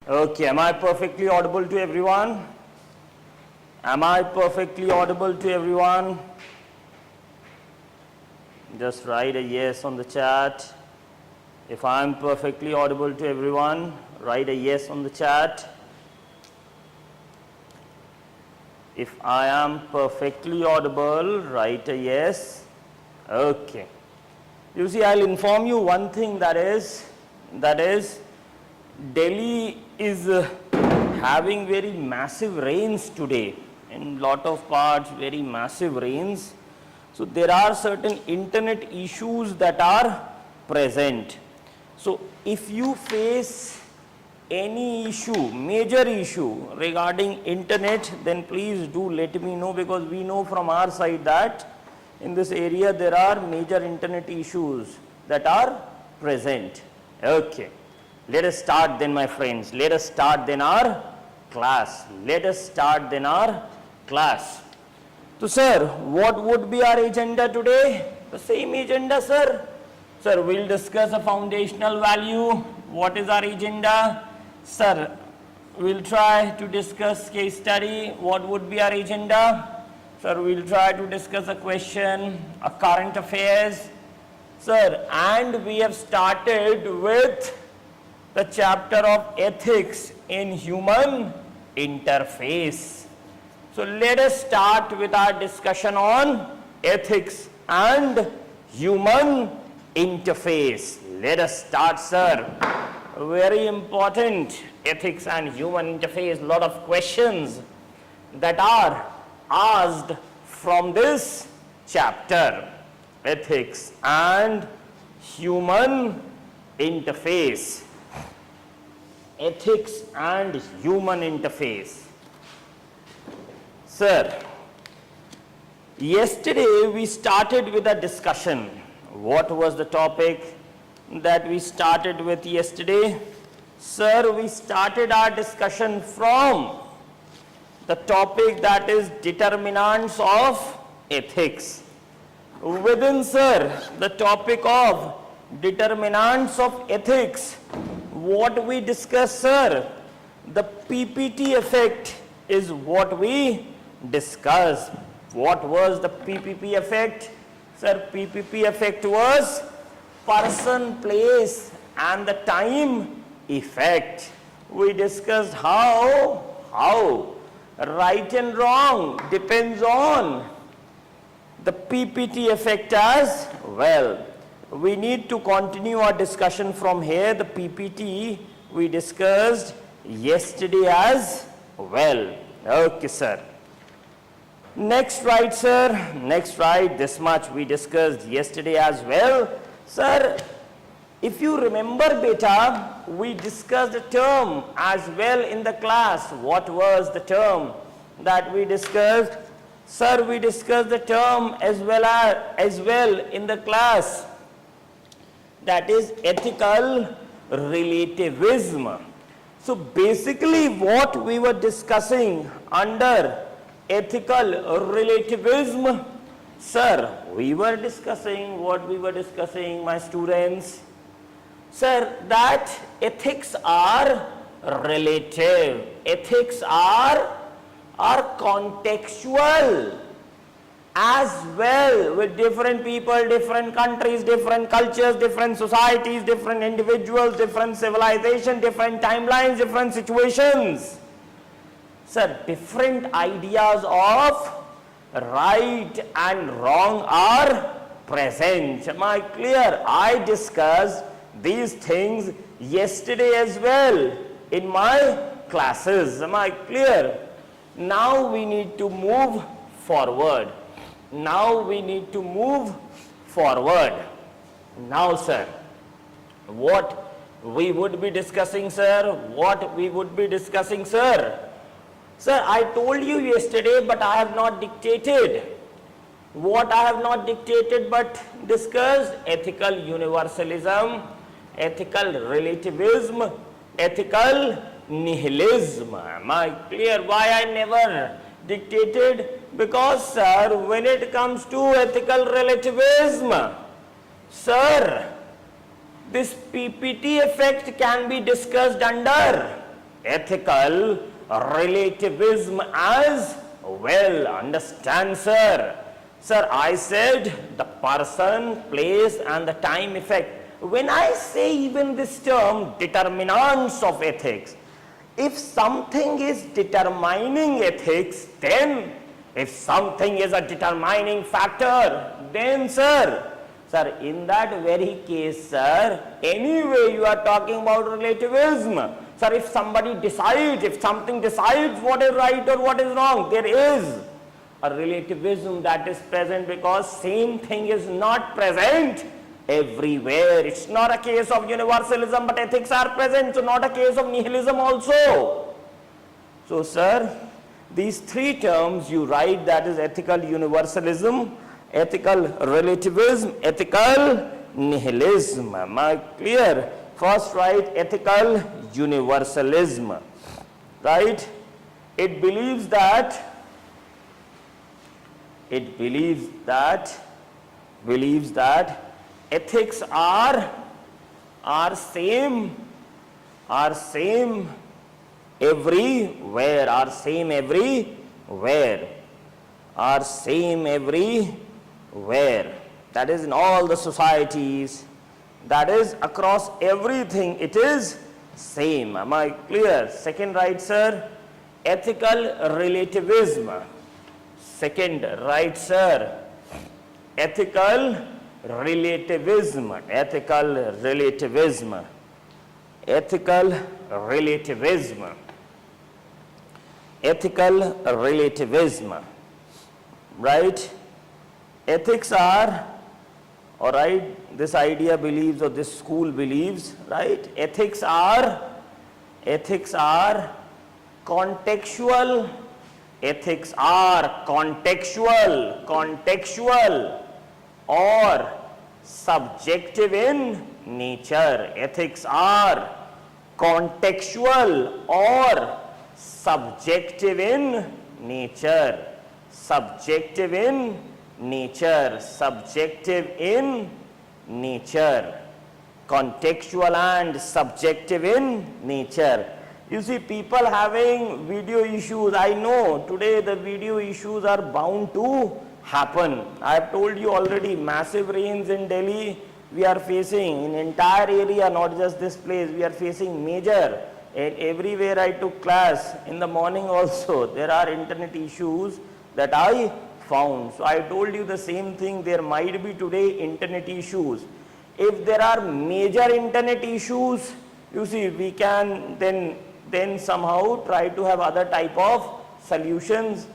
Okay, am I perfectly audible to everyone? Am I perfectly audible to everyone? Just write a yes on the chat. If I am perfectly audible to everyone, write a yes on the chat. If I am perfectly audible, write a yes. Okay. You see, I'll inform you one thing, that is Delhi is having very massive rains today. In lot of parts, very massive rains. So there are certain internet issues that are present. So if you face any issue, major issue regarding internet, then please do let me know, because we know from our side that in this area there are major internet issues that are present. Okay. Let us start then, my friends. Let us start then our class. Let us start then our class. So sir, what would be our agenda today? The same agenda, sir. Sir, we'll discuss a foundational value. What is our agenda? Sir, we'll try to discuss case study. What would be our agenda? Sir, we'll try to discuss a question, a current affairs. Sir, and we have started with the chapter of ethics in human interface. So let us start with our discussion on ethics and human interface. Let us start, sir. Very important, ethics and human interface. Lot of questions that are asked from this chapter, ethics and human interface. Ethics and human interface. Sir, yesterday we started with a discussion. What was the topic that we started with yesterday? Sir, we started our discussion from the topic that is determinants of ethics. Within, sir, the topic of determinants of ethics, what we discussed, sir, the PPT effect is what we discussed. What was the PPP effect? Sir, PPP effect was person, place and the time effect. We discussed how right and wrong depends on the PPT effect as well. We need to continue our discussion from here. The PPT we discussed yesterday as well. Okay, sir. Next, right, sir. Next, right. This much we discussed yesterday as well. Sir, if you remember, beta, we discussed a term as well in the class. What was the term that we discussed? Sir, we discussed the term as well in the class. That is ethical relativism. So basically what we were discussing under ethical relativism, sir, we were discussing what we were discussing, my students. Sir, that ethics are relative. Ethics are contextual as well, with different people, different countries, different cultures, different societies, different individuals, different civilization, different timelines, different situations. Sir, different ideas of right and wrong are present. Am I clear? I discussed these things yesterday as well in my classes. Am I clear? Now we need to move forward. Now we need to move forward. Now, sir, what we would be discussing, sir? What we would be discussing, sir? Sir, I told you yesterday, but I have not dictated. What I have not dictated but discussed? Ethical universalism, ethical relativism, ethical nihilism. Am I clear? Why I never dictated? Because, sir, when it comes to ethical relativism, sir, this PPT effect can be discussed under ethical relativism as well. Understand, sir? Sir, I said the person, place and the time effect. When I say even this term, determinants of ethics, if something is determining ethics, then if something is a determining factor, then sir, in that very case, sir, anyway you are talking about relativism. Sir, if somebody decides, if something decides what is right or what is wrong, there is a relativism that is present, because same thing is not present everywhere. It's not a case of universalism, but ethics are present, so not a case of nihilism also. So sir, these three terms you write, that is ethical universalism, ethical relativism, ethical nihilism. Am I clear? First write ethical universalism, right? It believes that ethics are same everywhere, that is in all the societies, that is across everything, it is same. Am I clear? Second right, sir, ethical relativism. Second right, sir, ethical relativism, ethical relativism, ethical relativism, ethical relativism, right? Ethics are, all right, this idea believes, or this school believes, right? Ethics are contextual, ethics are contextual or subjective in nature. Ethics are contextual or subjective in nature. Subjective in nature. Subjective in nature. Contextual and subjective in nature. You see, people having video issues, I know today the video issues are bound to happen. I have told you already, massive rains in Delhi we are facing, in entire area, not just this place, we are facing major. Everywhere I took class, in the morning also, there are internet issues that I found. So I told you the same thing, there might be today internet issues. If there are major internet issues, you see, we can then somehow try to have other type of solutions.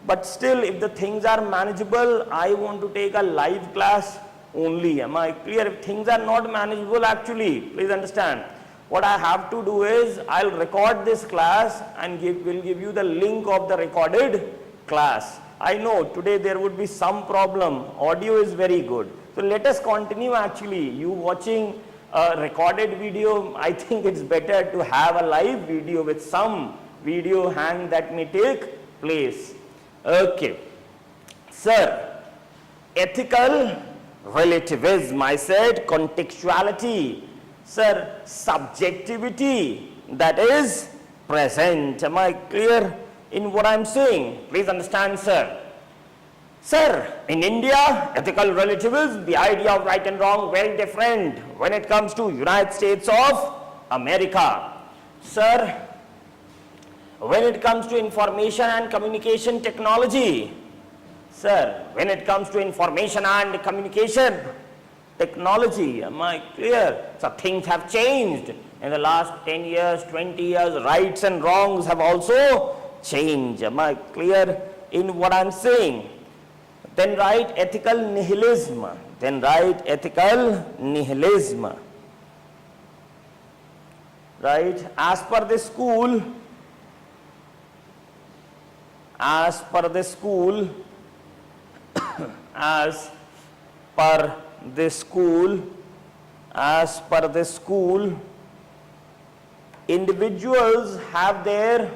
But still, if the things are manageable, I want to take a live class only. Am I clear? If things are not manageable, actually, please understand, what I have to do is, I'll record this class and will give you the link of the recorded class. I know today there would be some problem, audio is very good. So let us continue actually. You watching a recorded video, I think it's better to have a live video with some video hang that may take place. Okay. Sir, ethical relativism, I said contextuality. Sir, subjectivity that is present. Am I clear in what I'm saying? Please understand, sir. Sir, in India, ethical relativism, the idea of right and wrong, very different when it comes to United States of America. Sir, when it comes to information and communication technology, sir, when it comes to information and communication technology, am I clear? So things have changed in the last 10 years, 20 years, rights and wrongs have also changed. Am I clear in what I'm saying? Then write ethical nihilism. Then write ethical nihilism. Right? As per the school, as per the school, as per the school, as per the school, individuals have their,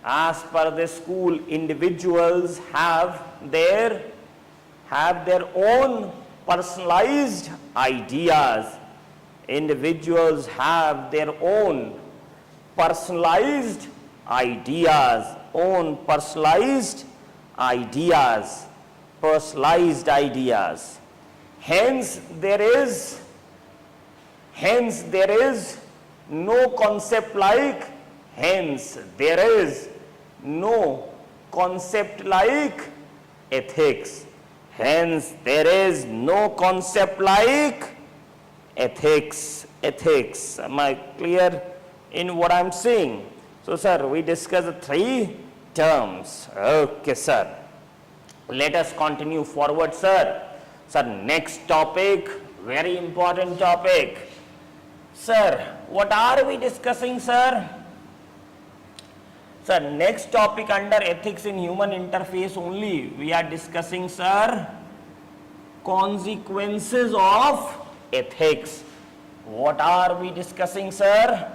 as per the school, individuals have their own personalized ideas. Individuals have their own personalized ideas, own personalized ideas, personalized ideas. Hence there is no concept like, hence there is no concept like ethics. Hence there is no concept like ethics. Ethics. Am I clear in what I'm saying? So sir, we discussed 3 terms. Okay sir. Let us continue forward sir. Sir, next topic, very important topic. Sir, what are we discussing sir? Sir, next topic under ethics in human interface only, we are discussing sir, consequences of ethics. What are we discussing sir?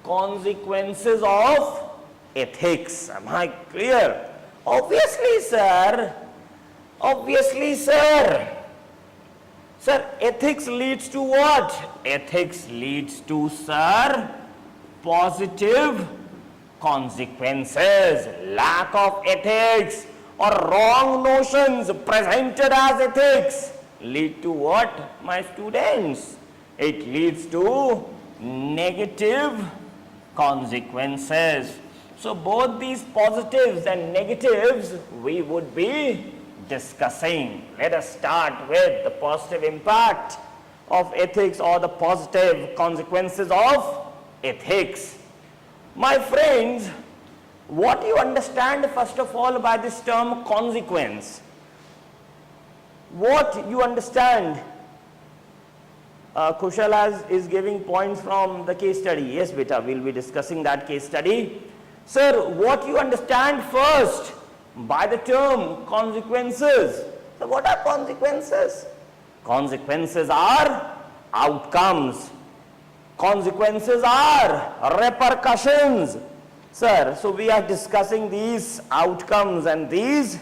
Consequences of ethics. Am I clear? Obviously sir. Obviously sir. Sir, ethics leads to what? Ethics leads to sir, positive consequences. Lack of ethics or wrong notions presented as ethics lead to what, my students? It leads to negative consequences. So both these positives and negatives we would be discussing. Let us start with the positive impact of ethics or the positive consequences of ethics. My friends, what you understand first of all by this term consequence? What you understand? Kushal is giving points from the case study. Yes, beta, we'll be discussing that case study. Sir, what you understand first by the term consequences? So what are consequences? Consequences are outcomes. Consequences are repercussions. Sir, so we are discussing these outcomes and these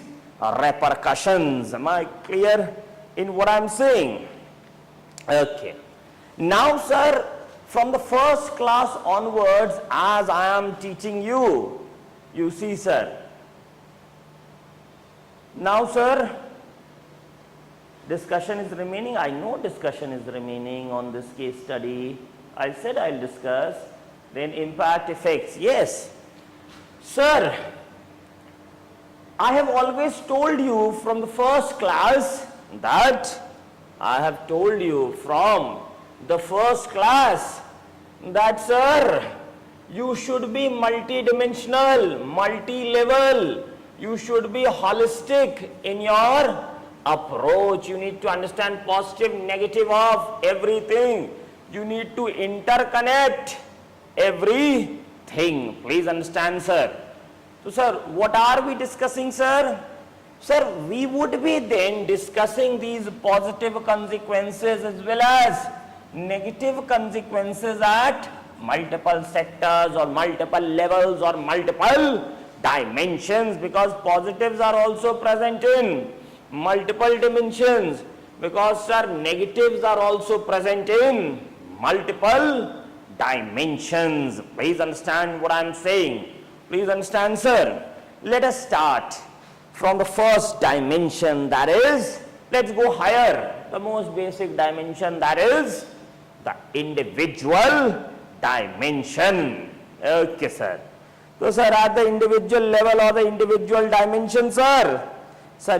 repercussions. Am I clear in what I'm saying? Okay. Now, sir, from the first class onwards, as I am teaching you, you see, sir. Now, sir, discussion is remaining. I know discussion is remaining on this case study. I said I'll discuss. Then impact effects. Yes. Sir, I have always told you from the first class that I have told you from the first class that, sir, you should be multidimensional, multi-level. You should be holistic in your approach. You need to understand positive, negative of everything. You need to interconnect everything. Please understand, sir. So, sir, what are we discussing, sir? Sir, we would be then discussing these positive consequences as well as negative consequences at multiple sectors or multiple levels or multiple dimensions, because positives are also present in multiple dimensions, because sir, negatives are also present in multiple dimensions. Please understand what I am saying. Please understand, sir. Let us start from the first dimension, that is, let's go higher, the most basic dimension, that is the individual dimension. Okay, sir. So, sir, at the individual level or the individual dimension, sir,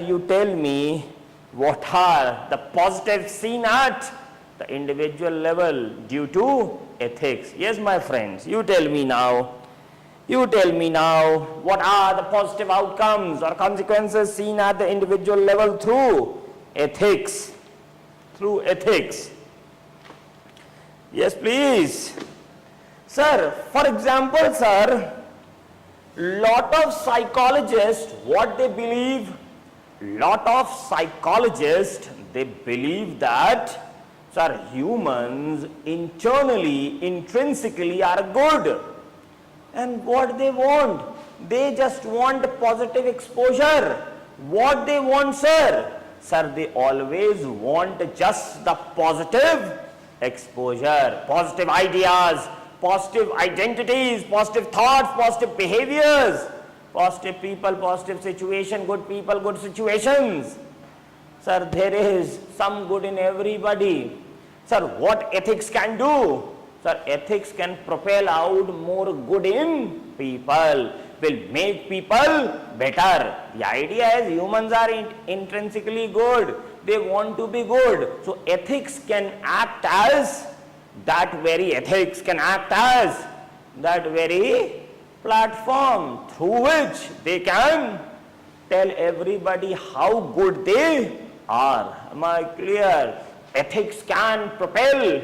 you tell me what are the positives seen at the individual level due to ethics. Yes, my friends, you tell me now. You tell me now, what are the positive outcomes or consequences seen at the individual level through ethics? Through ethics. Yes, please. Sir, for example, sir, lot of psychologists, what they believe, they believe that, sir, humans internally, intrinsically are good. And what they want? They just want positive exposure. What they want, sir? Sir, they always want just the positive exposure, positive ideas, positive identities, positive thoughts, positive behaviors, positive people, positive situation, good people, good situations. Sir, there is some good in everybody. Sir, what ethics can do? Sir, ethics can propel out more good in people, will make people better. The idea is humans are intrinsically good. They want to be good. So, ethics can act as that very platform through which they can tell everybody how good they are. Am I clear? Ethics can propel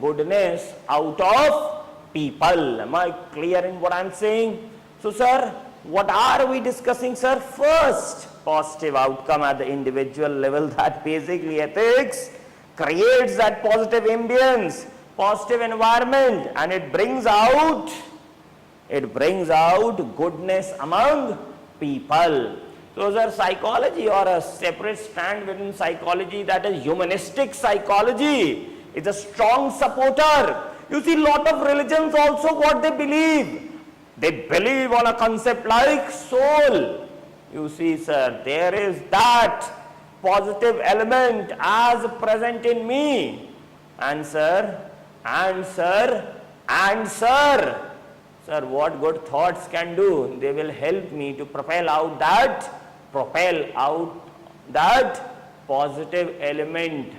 goodness out of people. Am I clear in what I am saying? So, sir, what are we discussing, sir? First, positive outcome at the individual level, that basically ethics creates that positive ambience, positive environment, and it brings out goodness among people. So, sir, psychology, or a separate strand within psychology, that is humanistic psychology, is a strong supporter. You see, lot of religions also what they believe. They believe on a concept like soul. You see, sir, there is that positive element as present in me. And sir, what good thoughts can do? They will help me to propel out that positive element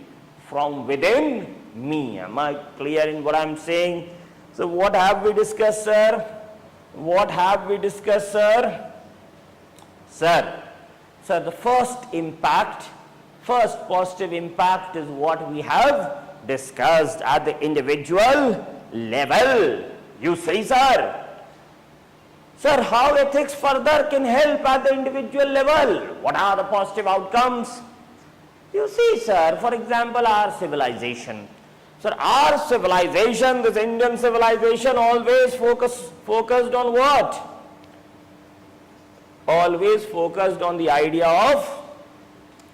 from within me. Am I clear in what I am saying? So what have we discussed, sir? Sir, the first positive impact is what we have discussed at the individual level. You see, sir, how ethics further can help at the individual level? What are the positive outcomes? You see, sir, for example, our civilization. Sir, our civilization, this Indian civilization, always focused on what? Always focused on the idea of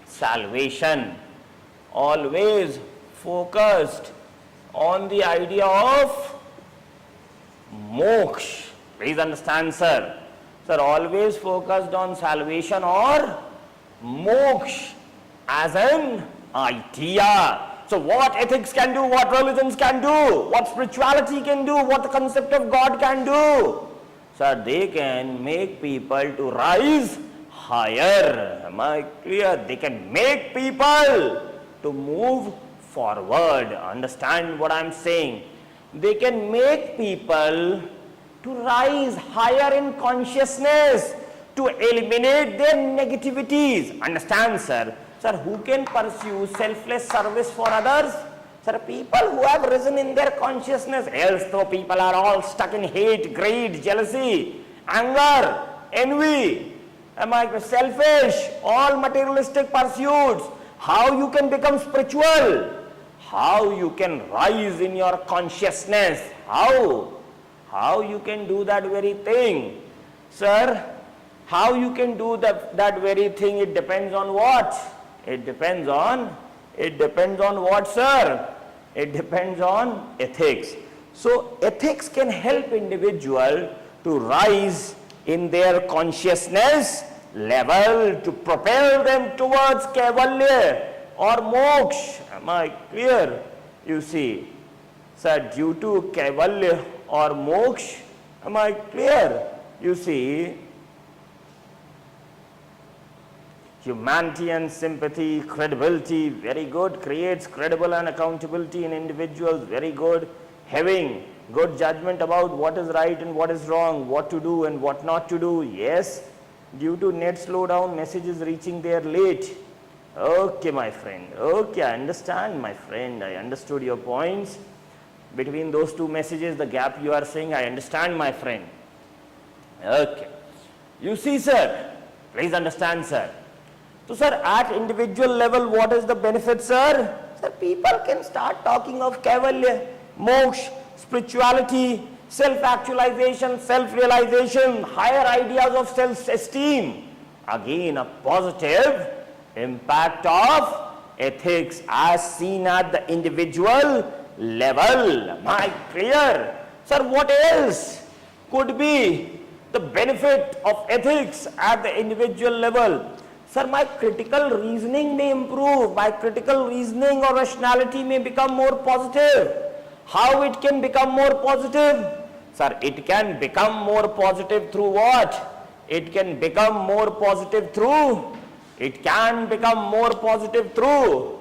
salvation. Always focused on the idea of moksha. Please understand, sir. Sir, always focused on salvation or moksha as an idea. So what ethics can do, what religions can do, what spirituality can do, what the concept of God can do? Sir, they can make people to rise higher. Am I clear? They can make people to move forward. Understand what I am saying? They can make people to rise higher in consciousness, to eliminate their negativities. Understand, sir? Sir, who can pursue selfless service for others? Sir, people who have risen in their consciousness. Else though people are all stuck in hate, greed, jealousy, anger, envy, selfish, all materialistic pursuits. How you can become spiritual? How you can rise in your consciousness? How you can do that very thing? Sir, how you can do that very thing? It depends on what? It depends on what, sir? It depends on ethics. So ethics can help individual to rise in their consciousness level, to propel them towards kaivalya or moksha. Am I clear? You see, sir, due to kaivalya or moksha, am I clear? You see, humanity and sympathy, credibility, very good, creates credible and accountability in individuals, very good. Having good judgment about what is right and what is wrong, what to do and what not to do, yes. Due to net slowdown, messages reaching there late. Okay, my friend, okay, I understand, my friend, I understood your points. Between those two messages, the gap you are saying, I understand, my friend. Okay. You see, sir, please understand, sir. So, sir, at individual level, what is the benefit, sir? Sir, people can start talking of kaivalya, moksha, spirituality, self-actualization, self-realization, higher ideas of self-esteem. Again, a positive impact of ethics as seen at the individual level. Am I clear? Sir, what else could be the benefit of ethics at the individual level? Sir, my critical reasoning may improve, my critical reasoning or rationality may become more positive. How it can become more positive? Sir, it can become more positive through what? It can become more positive through, it can become more positive through,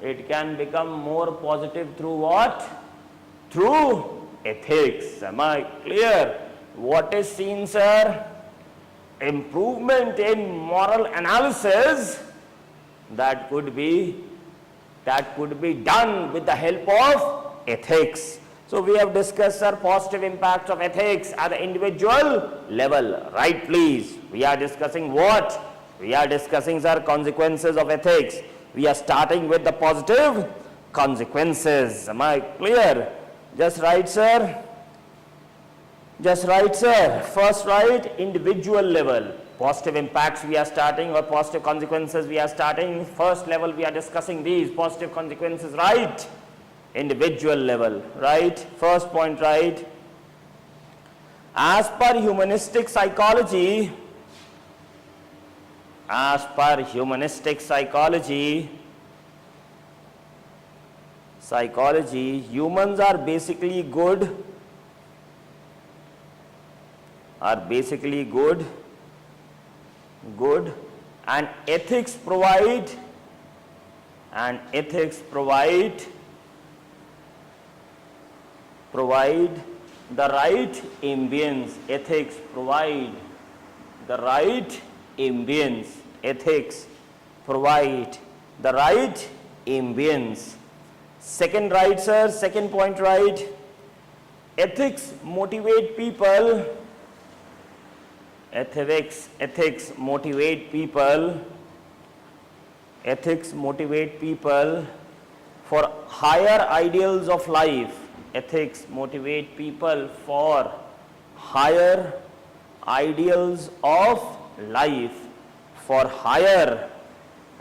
it can become more positive through what? Through ethics. Am I clear? What is seen, sir? Improvement in moral analysis that could be done with the help of ethics. So we have discussed, sir, positive impact of ethics at the individual level. Right, please. We are discussing what? We are discussing, sir, consequences of ethics. We are starting with the positive consequences. Am I clear? Just right, sir. Just right, sir. First right, individual level. Positive impacts we are starting, or positive consequences we are starting. First level we are discussing these positive consequences, right? Individual level, right? First point, right? As per humanistic psychology, humans are basically good, and ethics provide the right ambience. Ethics provide the right ambience. Ethics provide the right ambience. Second right, sir. Second point, right? Ethics motivate people. Ethics motivate people. Ethics motivate people for higher ideals of life. Ethics motivate people for higher ideals of life. For higher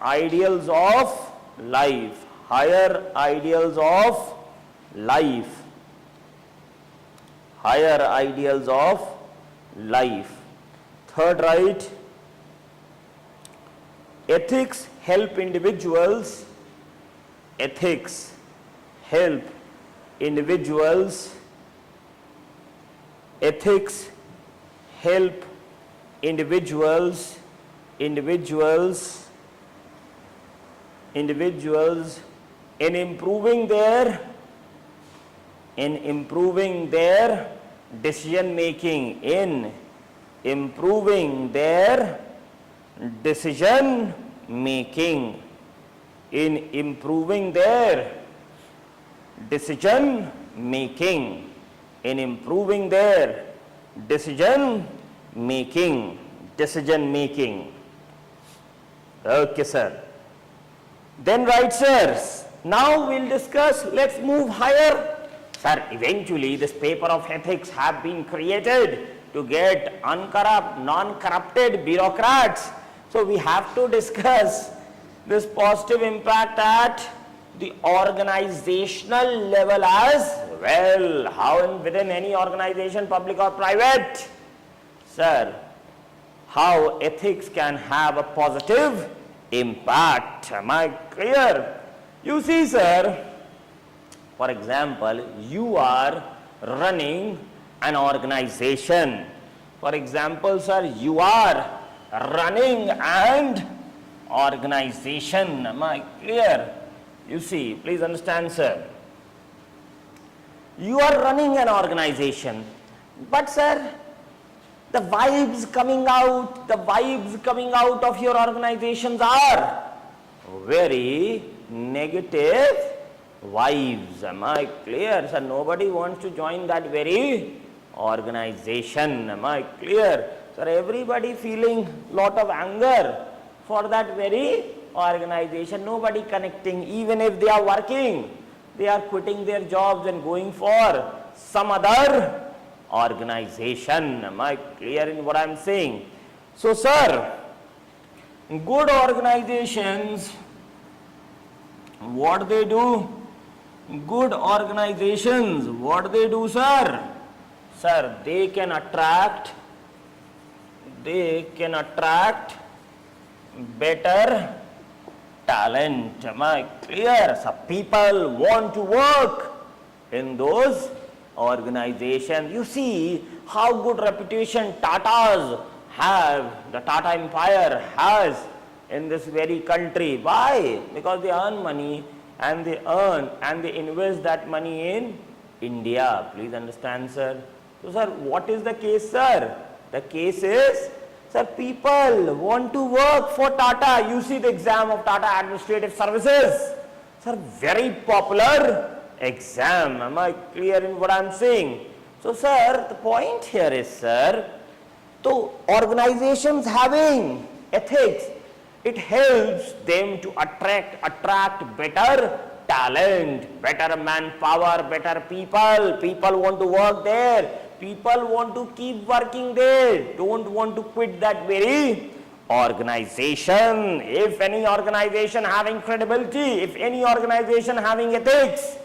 ideals of life. Higher ideals of life. Higher ideals of life. Third right, ethics help individuals. Ethics help individuals. Ethics help individuals. Individuals in improving their decision making. In improving their decision making. In improving their decision making. In improving their decision making. Decision making. Okay, sir. Then right, sirs. Now we'll discuss, let's move higher. Sir, eventually this paper of ethics have been created to get non-corrupted bureaucrats. So we have to discuss this positive impact at the organizational level as well. How within any organization, public or private, sir, how ethics can have a positive impact. Am I clear? You see, sir, for example, you are running an organization. For example, sir, you are running an organization. Am I clear? You see, please understand, sir. You are running an organization, but sir, the vibes coming out of your organizations are very negative vibes. Am I clear? So nobody wants to join that very organization. Am I clear? So everybody feeling lot of anger for that very organization. Nobody connecting. Even if they are working, they are quitting their jobs and going for some other organization. Am I clear in what I am saying? So, sir, good organizations, what they do? Good organizations, what they do, sir? Sir, they can attract better talent. Am I clear? So people want to work in those organizations. You see how good reputation Tatas have, the Tata Empire has in this very country. Why? Because they earn money and they invest that money in India. Please understand, sir. So, sir, what is the case, sir? The case is, sir, people want to work for Tata. You see the exam of Tata Administrative Services. Sir, very popular exam. Am I clear in what I am saying? So, sir, the point here is, sir, so organizations having ethics, it helps them to attract better talent, better manpower, better people. People want to work there. People want to keep working there. Don't want to quit that very organization. If any organization having credibility, if any organization having ethics,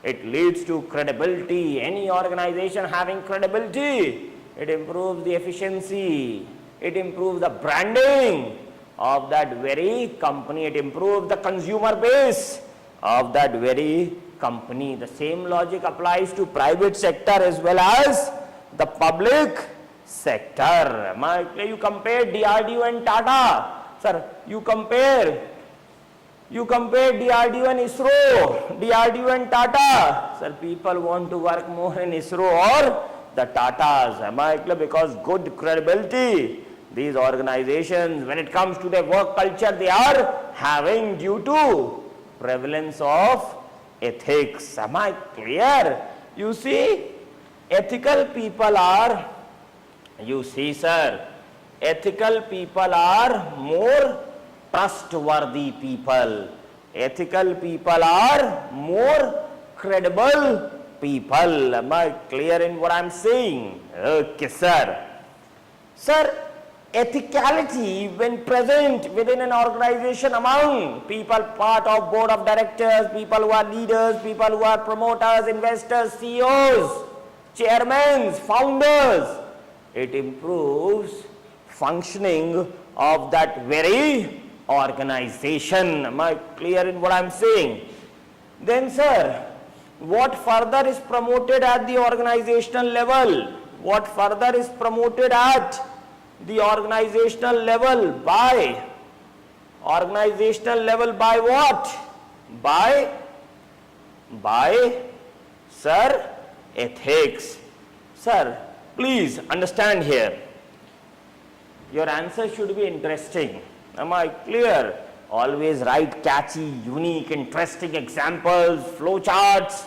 it leads to credibility. Any organization having credibility, it improves the efficiency. It improves the branding of that very company. It improves the consumer base of that very company. The same logic applies to private sector as well as the public sector. You compare DRDO and Tata. Sir, you compare DRDO and ISRO, DRDO and Tata. Sir, people want to work more in ISRO or the Tatas. Because good credibility, these organizations, when it comes to their work culture, they are having due to prevalence of ethics. Am I clear? You see, ethical people are, you see, sir, ethical people are more trustworthy people. Ethical people are more credible people. Am I clear in what I am saying? Okay, sir. Sir, ethicality when present within an organization among people part of board of directors, people who are leaders, people who are promoters, investors, CEOs, chairmen, founders, it improves functioning of that very organization. Am I clear in what I am saying? Then, sir, what further is promoted at the organizational level? What further is promoted at the organizational level? By what? By sir, ethics. Sir, please understand here. Your answer should be interesting. Am I clear? Always write catchy, unique, interesting examples, flowcharts,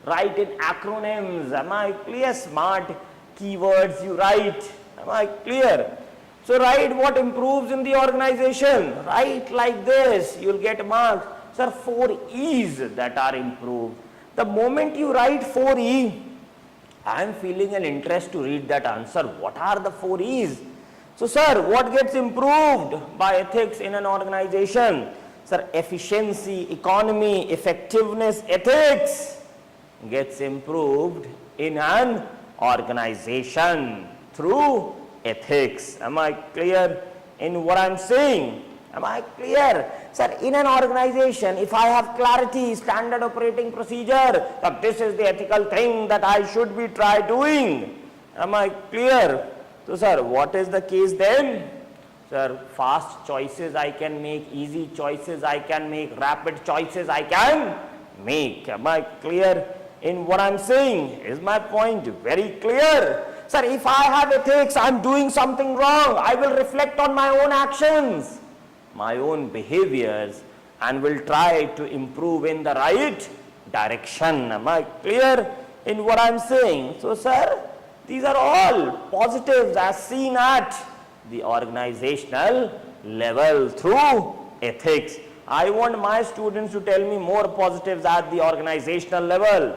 write in acronyms. Am I clear? Smart keywords you write. Am I clear? So write what improves in the organization. Write like this, you will get marks. Sir, 4 E's that are improved. The moment you write 4E, I am feeling an interest to read that answer. What are the 4 E's? So, sir, what gets improved by ethics in an organization? Sir, efficiency, economy, effectiveness, ethics gets improved in an organization through ethics. Am I clear in what I am saying? Am I clear? Sir, in an organization, if I have clarity, standard operating procedure, that this is the ethical thing that I should be try doing. Am I clear? So, sir, what is the case then? Sir, fast choices I can make, easy choices I can make, rapid choices I can make. Am I clear in what I am saying? Is my point very clear? Sir, if I have ethics, I am doing something wrong, I will reflect on my own actions, my own behaviors, and will try to improve in the right direction. Am I clear in what I am saying? So, sir, these are all positives as seen at the organizational level through ethics. I want my students to tell me more positives at the organizational level.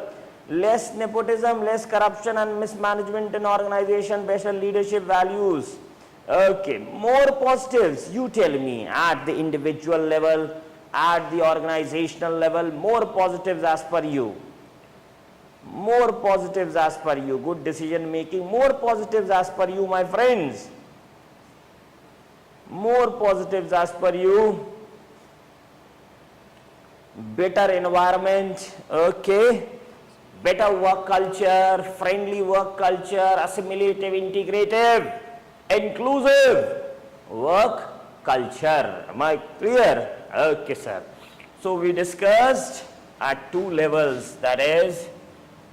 Less nepotism, less corruption and mismanagement in organization based on leadership values. Okay, more positives, you tell me, at the individual level, at the organizational level, more positives as per you. More positives as per you. Good decision making. More positives as per you, my friends. More positives as per you. Better environment. Okay. Better work culture. Friendly work culture. Assimilative, integrative, inclusive work culture. Am I clear? Okay, sir. So we discussed at two levels, that is,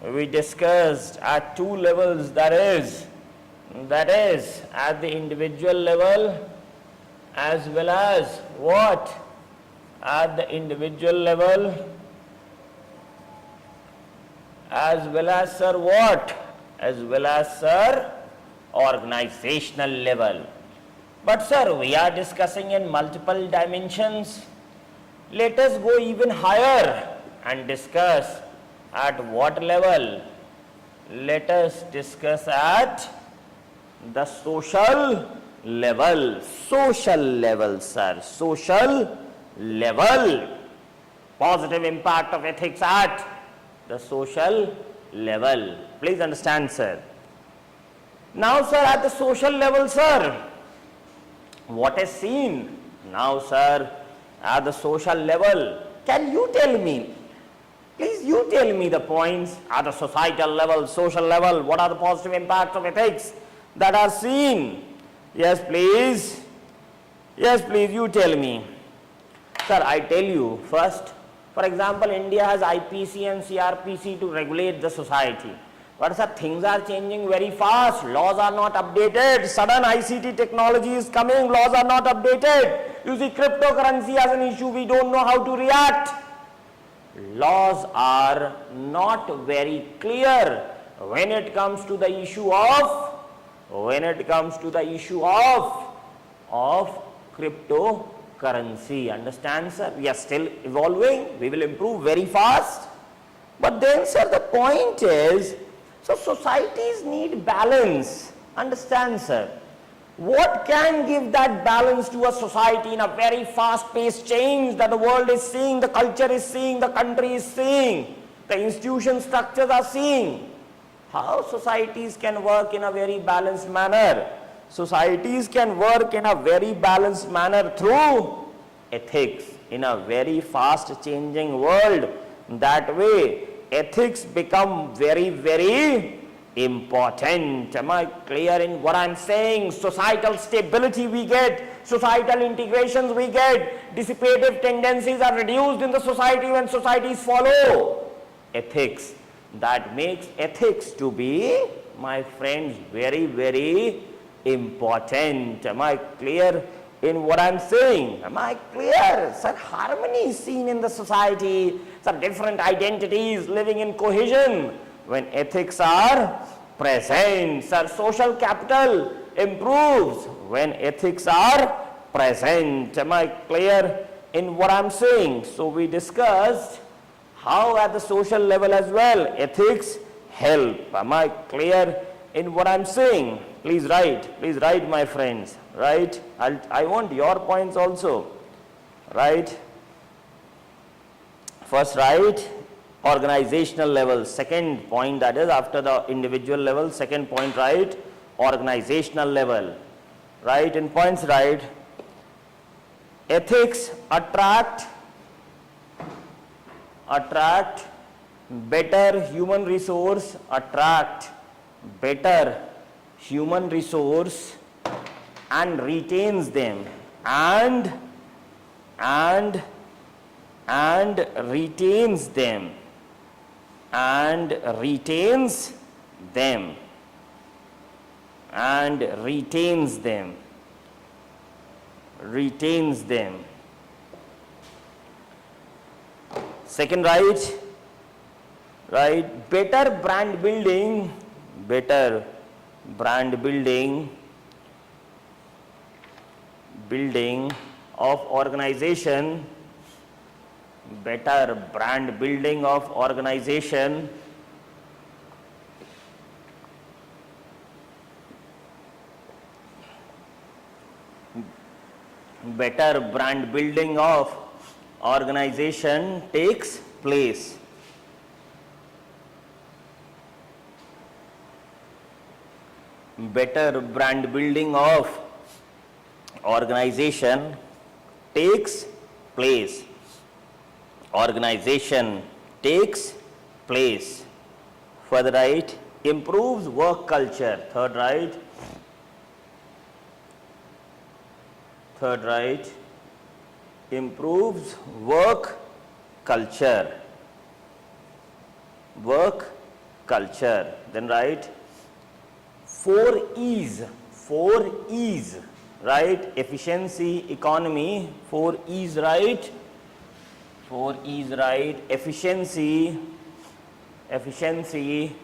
we discussed at two levels, that is at the individual level as well as what? At the individual level as well as, sir, what? As well as, sir, organizational level. But sir, we are discussing in multiple dimensions. Let us go even higher and discuss at what level? Let us discuss at the social level. Social level, sir. Social level. Positive impact of ethics at the social level. Please understand, sir. Now, sir, at the social level, sir, what is seen? Now, sir, at the social level, can you tell me? Please, you tell me the points at the societal level, social level. What are the positive impacts of ethics that are seen? Yes, please. Yes, please, you tell me. Sir, I tell you first. For example, India has IPC and CRPC to regulate the society. But sir, things are changing very fast. Laws are not updated. Sudden ICT technology is coming. Laws are not updated. You see, cryptocurrency as an issue, we don't know how to react. Laws are not very clear when it comes to the issue of cryptocurrency. Understand, sir? We are still evolving. We will improve very fast. But then, sir, the point is, so societies need balance. Understand, sir? What can give that balance to a society in a very fast-paced change that the world is seeing, the culture is seeing, the country is seeing, the institution structures are seeing? How societies can work in a very balanced manner? Societies can work in a very balanced manner through ethics in a very fast-changing world. That way, ethics become very, very important. Am I clear in what I'm saying? Societal stability we get, societal integrations we get, dissipative tendencies are reduced in the society when societies follow ethics. That makes ethics to be, my friends, very, very important. Am I clear in what I'm saying? Am I clear? Sir, harmony is seen in the society. Sir, different identities living in cohesion when ethics are present. Sir, social capital improves when ethics are present. Am I clear in what I'm saying? So we discussed how at the social level as well ethics help. Am I clear in what I'm saying? Please write, my friends, right? I want your points also, right? First write organizational level. Second point, that is after the individual level, second point write organizational level. Right? In points write ethics attract better human resource, attract better human resource and retains them and retains them and retains them and retains them Second right, better brand building of organization, better brand building of organization, better brand building of organization takes place better brand building of organization takes place. Organization takes place. Further right, improves work culture. Third right. Third right, improves work culture. Work culture. Then right, 4 E's. 4 E's. Right, efficiency, economy. 4 E's. Right. 4 E's. Right, efficiency, efficiency,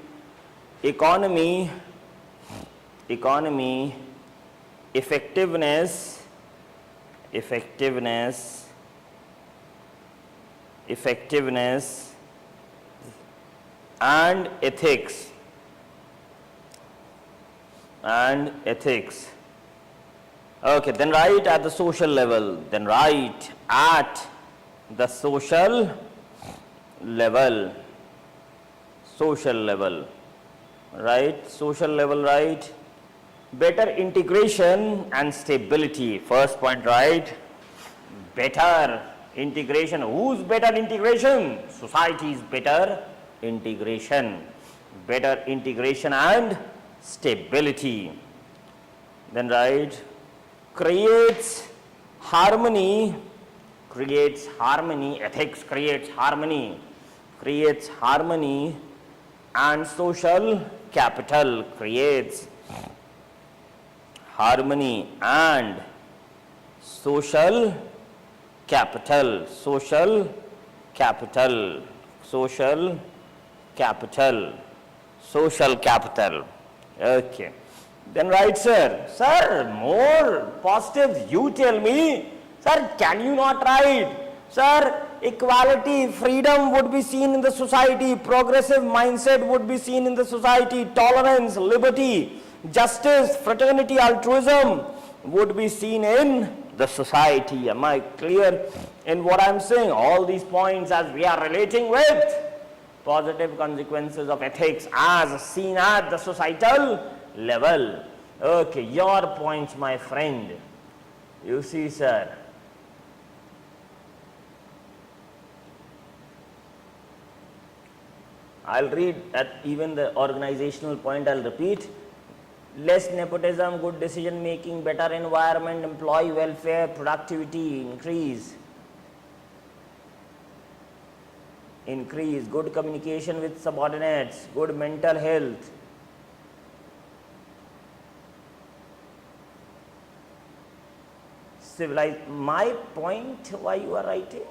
economy, economy, effectiveness, effectiveness, effectiveness, and ethics, and ethics. Okay, then right at the social level, then right at the social level, social level, right, social level, right, better integration and stability. First point, right, better integration. Who's better integration? Society's better integration, better integration and stability. Then right, creates harmony, creates harmony, ethics creates harmony and social capital, creates harmony and social capital, social capital, social capital, social capital. Okay. Then right, sir. Sir, more positives. You tell me. Sir, can you not write? Sir, equality, freedom would be seen in the society. Progressive mindset would be seen in the society. Tolerance, liberty, justice, fraternity, altruism would be seen in the society. Am I clear in what I'm saying? All these points as we are relating with positive consequences of ethics as seen at the societal level. Okay, your points, my friend. You see, sir. I'll read at even the organizational point, I'll repeat. Less nepotism, good decision making, better environment, employee welfare, productivity, increase, good communication with subordinates, good mental health. My point, why you are writing?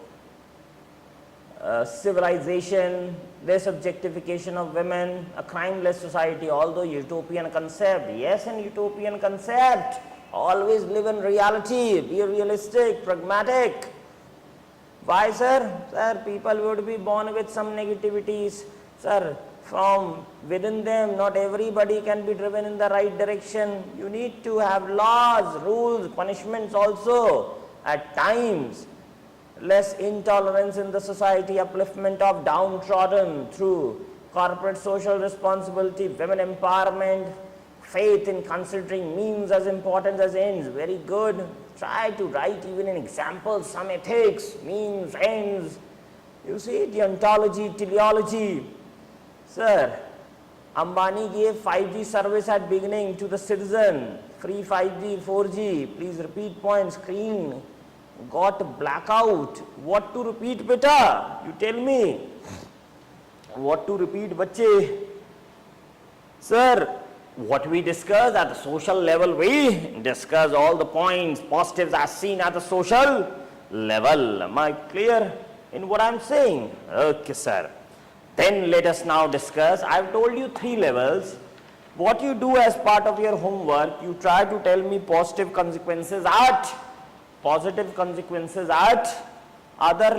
Civilization, less objectification of women, a crime-less society, although utopian concept. Yes, an utopian concept. Always live in reality, be realistic, pragmatic. Why, sir? Sir, people would be born with some negativities. Sir, from within them, not everybody can be driven in the right direction. You need to have laws, rules, punishments also at times. Less intolerance in the society, upliftment of downtrodden through corporate social responsibility, women empowerment, faith in considering means as important as ends. Very good. Try to write even in examples, some ethics, means, ends. You see, the ontology, teleology. Sir, Ambani gave 5G service at beginning to the citizen, free 5G, 4G. Please repeat point, screen got blackout. What to repeat, beta? You tell me. What to repeat, bache? Sir, what we discuss at the social level, we discuss all the points, positives as seen at the social level. Am I clear in what I'm saying? Okay, sir. Then let us now discuss. I've told you 3 levels. What you do as part of your homework, you try to tell me positive consequences at other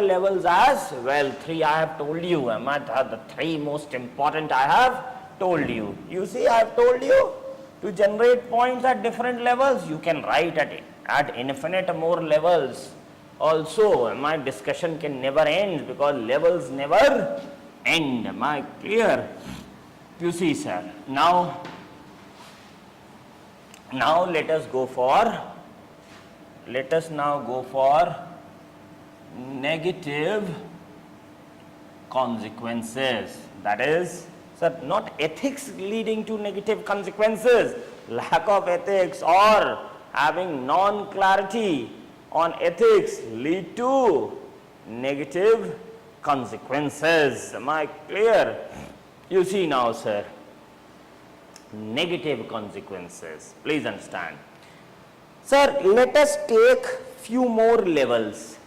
levels as well. 3 I have told you. The 3 most important I have told you. You see, I have told you to generate points at different levels. You can write at infinite more levels also. My discussion can never end because levels never end. Am I clear? You see, sir. Now, Now let us now go for negative consequences. That is, sir, not ethics leading to negative consequences. Lack of ethics or having non-clarity on ethics lead to negative consequences. Am I clear? You see now, sir, negative consequences. Please understand. Sir, let us take few more levels.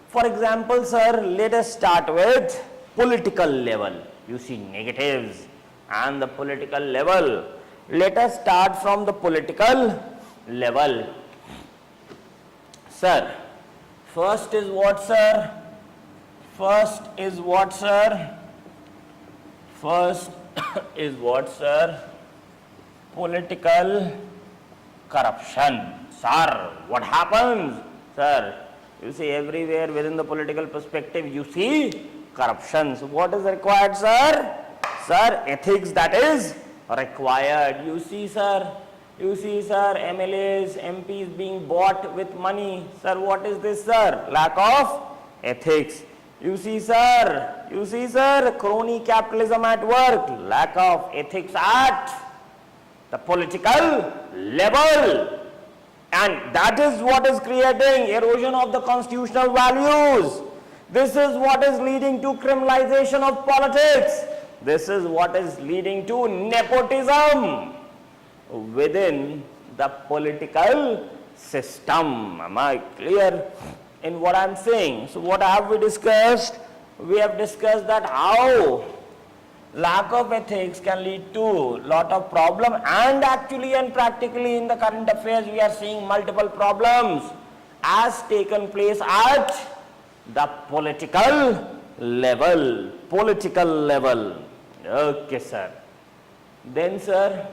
For example, sir, let us start with political level. You see negatives and the political level. Let us start from the political level. Sir, first is what, sir? First is what, sir? First is what, sir? Political corruption. Sir, what happens? Sir, you see everywhere within the political perspective, you see corruption. So what is required, sir? Sir, ethics that is required. You see, sir, MLAs, MPs being bought with money. Sir, what is this, sir? Lack of ethics. You see, sir, crony capitalism at work. Lack of ethics at the political level. And that is what is creating erosion of the constitutional values. This is what is leading to criminalization of politics. This is what is leading to nepotism within the political system. Am I clear in what I am saying? So what have we discussed? We have discussed that how lack of ethics can lead to lot of problem, and actually and practically in the current affairs we are seeing multiple problems as taken place at the political level. Okay, sir. Then sir,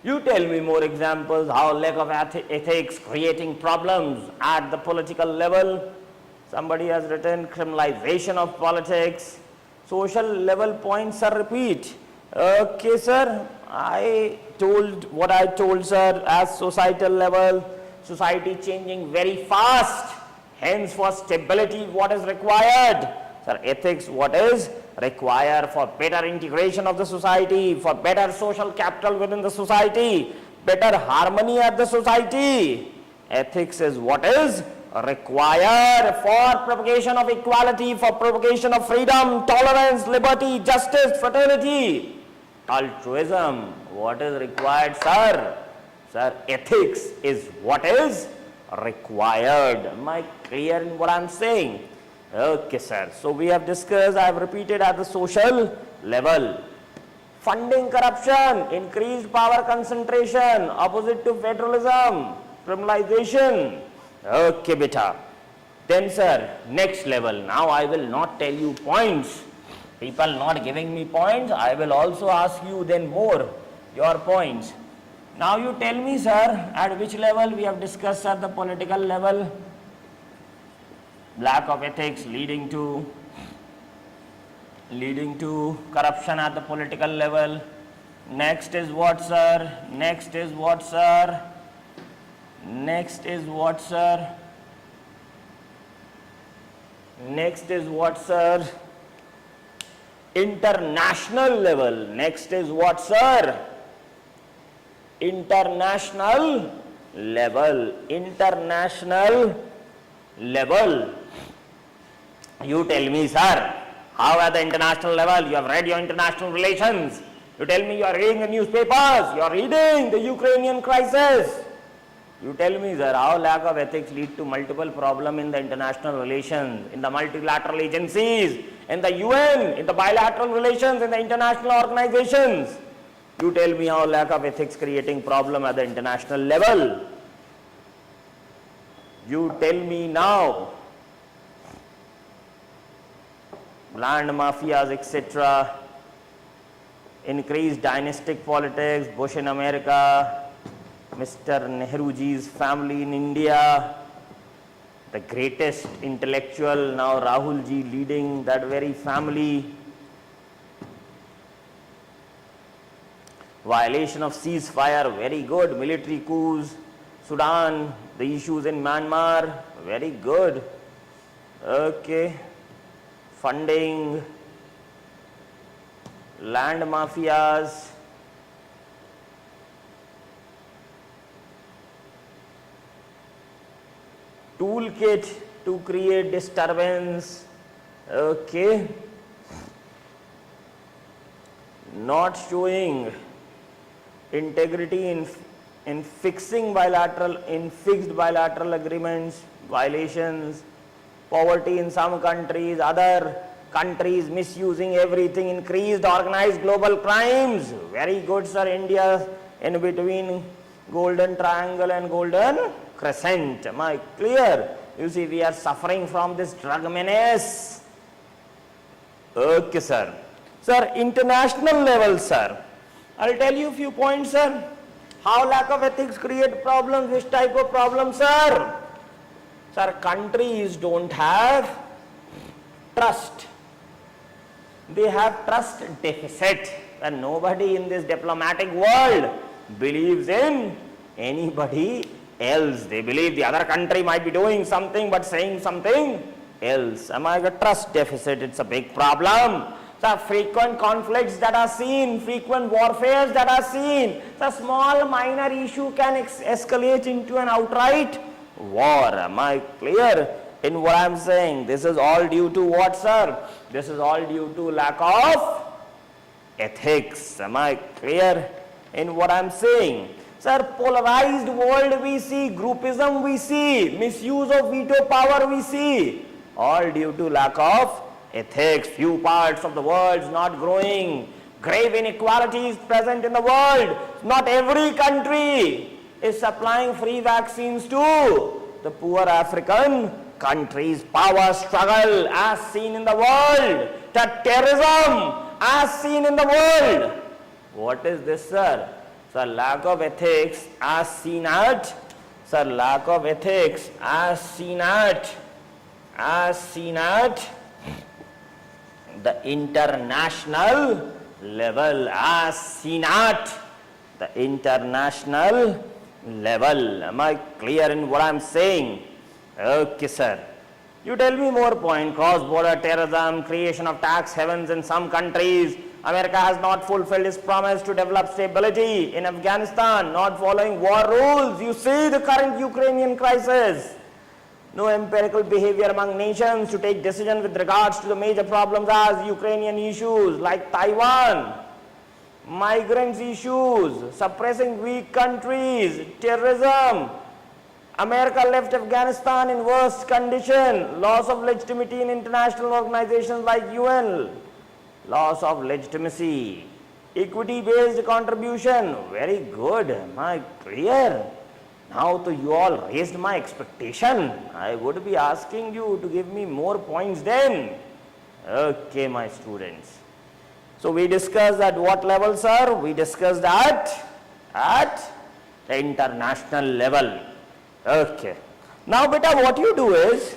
you tell me more examples how lack of ethics creating problems at the political level. Somebody has written criminalization of politics. Social level points are repeat. Okay, sir. I told what I told, sir, as societal level. Society changing very fast. Hence, for stability, what is required? Sir, ethics, what is required for better integration of the society, for better social capital within the society, better harmony at the society. Ethics is what is required for propagation of equality, for propagation of freedom, tolerance, liberty, justice, fraternity, altruism. What is required, sir? Sir, ethics is what is required. Am I clear in what I am saying? Okay, sir. So we have discussed, I have repeated at the social level. Funding corruption, increased power concentration, opposite to federalism, criminalization. Okay, beta. Then, sir, next level. Now I will not tell you points. People not giving me points, I will also ask you then more your points. Now you tell me, sir, at which level we have discussed at the political level. Lack of ethics leading to corruption at the political level. Next is what, sir? Next is what, sir? Next is what, sir? Next is what, sir? International level. Next is what, sir? International level. International level. You tell me, sir, how at the international level? You have read your international relations. You tell me you are reading the newspapers. You are reading the Ukrainian crisis. You tell me, sir, how lack of ethics lead to multiple problems in the international relations, in the multilateral agencies, in the UN, in the bilateral relations, in the international organizations. You tell me how lack of ethics creating problem at the international level. You tell me now. Land mafias, etc. Increased dynastic politics, Bush in America, Mr. Nehruji's family in India, the greatest intellectual, now Rahulji leading that very family. violation of ceasefire, very good. Military coups, Sudan, the issues in Myanmar, very good. Okay, funding, land mafias, toolkit to create disturbance, okay, not showing integrity in fixed bilateral agreements, violations, poverty in some countries, other countries misusing everything, increased organized global crimes. Very good, sir. India in between golden triangle and golden crescent. Am I clear? You see, we are suffering from this drug menace. Okay, sir. Sir, international level, sir. I'll tell you a few points, sir. How lack of ethics create problems, which type of problems, sir? Sir, countries don't have trust. They have trust deficit, and nobody in this diplomatic world believes in anybody else. They believe the other country might be doing something but saying something else. Am I a trust deficit? It's a big problem. The frequent conflicts that are seen, frequent warfares that are seen, the small minor issue can escalate into an outright war. Am I clear in what I am saying? This is all due to what, sir? This is all due to lack of ethics. Am I clear in what I am saying? Sir, polarized world we see, groupism we see, misuse of veto power we see, all due to lack of ethics. Few parts of the world is not growing. Grave inequalities present in the world. Not every country is supplying free vaccines to the poor African countries. Power struggle as seen in the world. The terrorism as seen in the world. What is this, sir? Sir, lack of ethics as seen at, sir, lack of ethics as seen at the international level, as seen at the international level. Am I clear in what I am saying? Okay, sir. You tell me more point. Cross-border terrorism, creation of tax havens in some countries. America has not fulfilled its promise to develop stability in Afghanistan, not following war rules. You see the current Ukrainian crisis. No empirical behavior among nations to take decisions with regards to the major problems as Ukrainian issues like Taiwan, migrants issues, suppressing weak countries, terrorism. America left Afghanistan in worst condition, loss of legitimacy in international organizations like UN, loss of legitimacy, equity-based contribution, very good. Am I clear? Now to you all raised my expectation. I would be asking you to give me more points then. Okay, my students. So we discussed at what level, sir? We discussed at the international level. Okay. Now, beta, what you do is,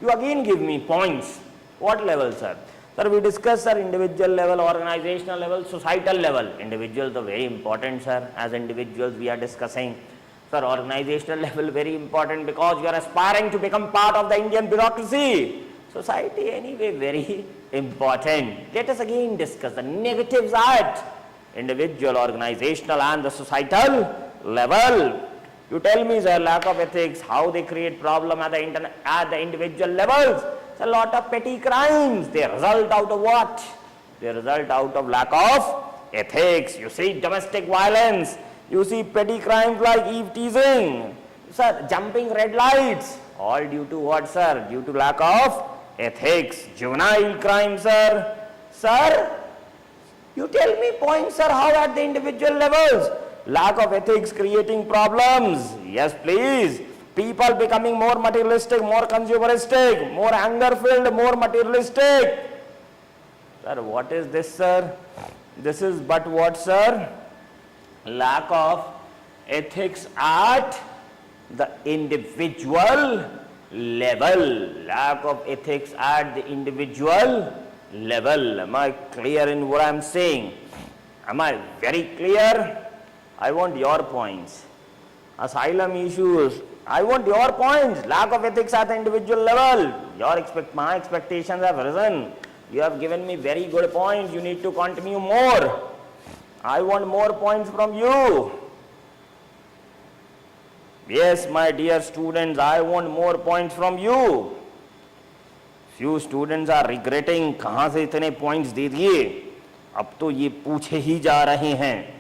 you again give me points. What level, sir? Sir, we discussed, sir, individual level, organizational level, societal level. Individuals are very important, sir. As individuals, we are discussing. Sir, organizational level very important because you are aspiring to become part of the Indian bureaucracy. Society anyway very important. Let us again discuss the negatives at individual, organizational and the societal level. You tell me, sir, lack of ethics, how they create problem at the individual levels. It's a lot of petty crimes. They result out of what? They result out of lack of ethics. You see domestic violence. You see petty crimes like eve teasing, sir, jumping red lights, all due to what, sir? Due to lack of ethics. Juvenile crime, sir. Sir, you tell me points, sir, how at the individual levels? Lack of ethics creating problems. Yes, please. People becoming more materialistic, more consumeristic, more anger-filled, more materialistic. Sir, what is this, sir? This is but what, sir? Lack of ethics at the individual level. Lack of ethics at the individual level. Am I clear in what I am saying? Am I very clear? I want your points. Asylum issues, I want your points. Lack of ethics at the individual level. My expectations have risen. You have given me very good points. You need to continue more. I want more points from you. Yes, my dear students, I want more points from you. Few students are regretting, कहाँ से इतने points दे दिए? अब तो ये पूछे ही जा रहे हैं.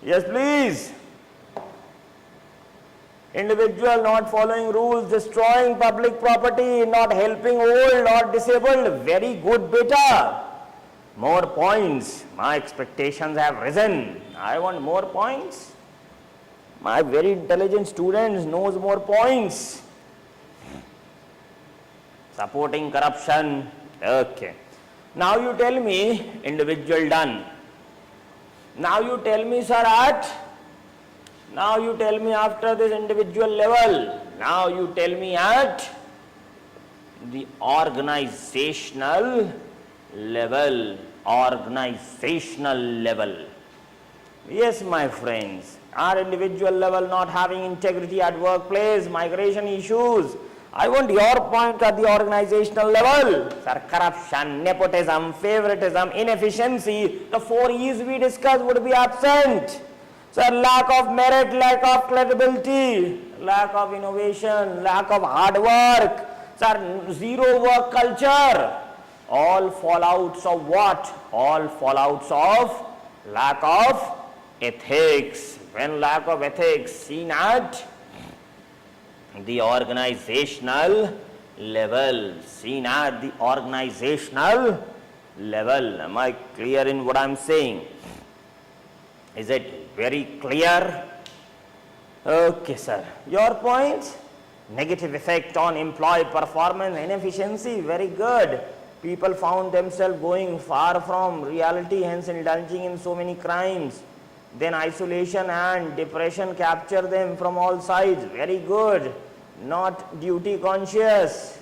Yes, please. Individual not following rules, destroying public property, not helping old or disabled. Very good, beta. More points. My expectations have risen. I want more points. My very intelligent students knows more points. Supporting corruption. Okay. Now you tell me, individual done. Now you tell me, sir, now you tell me after this individual level. Now you tell me at the organizational level. Organizational level. Yes, my friends. Our individual level not having integrity at workplace, migration issues. I want your point at the organizational level. Sir, corruption, nepotism, favoritism, inefficiency, the 4 E's we discussed would be absent. Sir, lack of merit, lack of credibility, lack of innovation, lack of hard work. Sir, zero work culture. All fallouts of what? All fallouts of lack of ethics. When lack of ethics seen at the organizational level, seen at the organizational level. Am I clear in what I am saying? Is it very clear? Okay, sir. Your point? Negative effect on employee performance, inefficiency, very good. People found themselves going far from reality, hence indulging in so many crimes. Then isolation and depression capture them from all sides. Very good. Not duty conscious.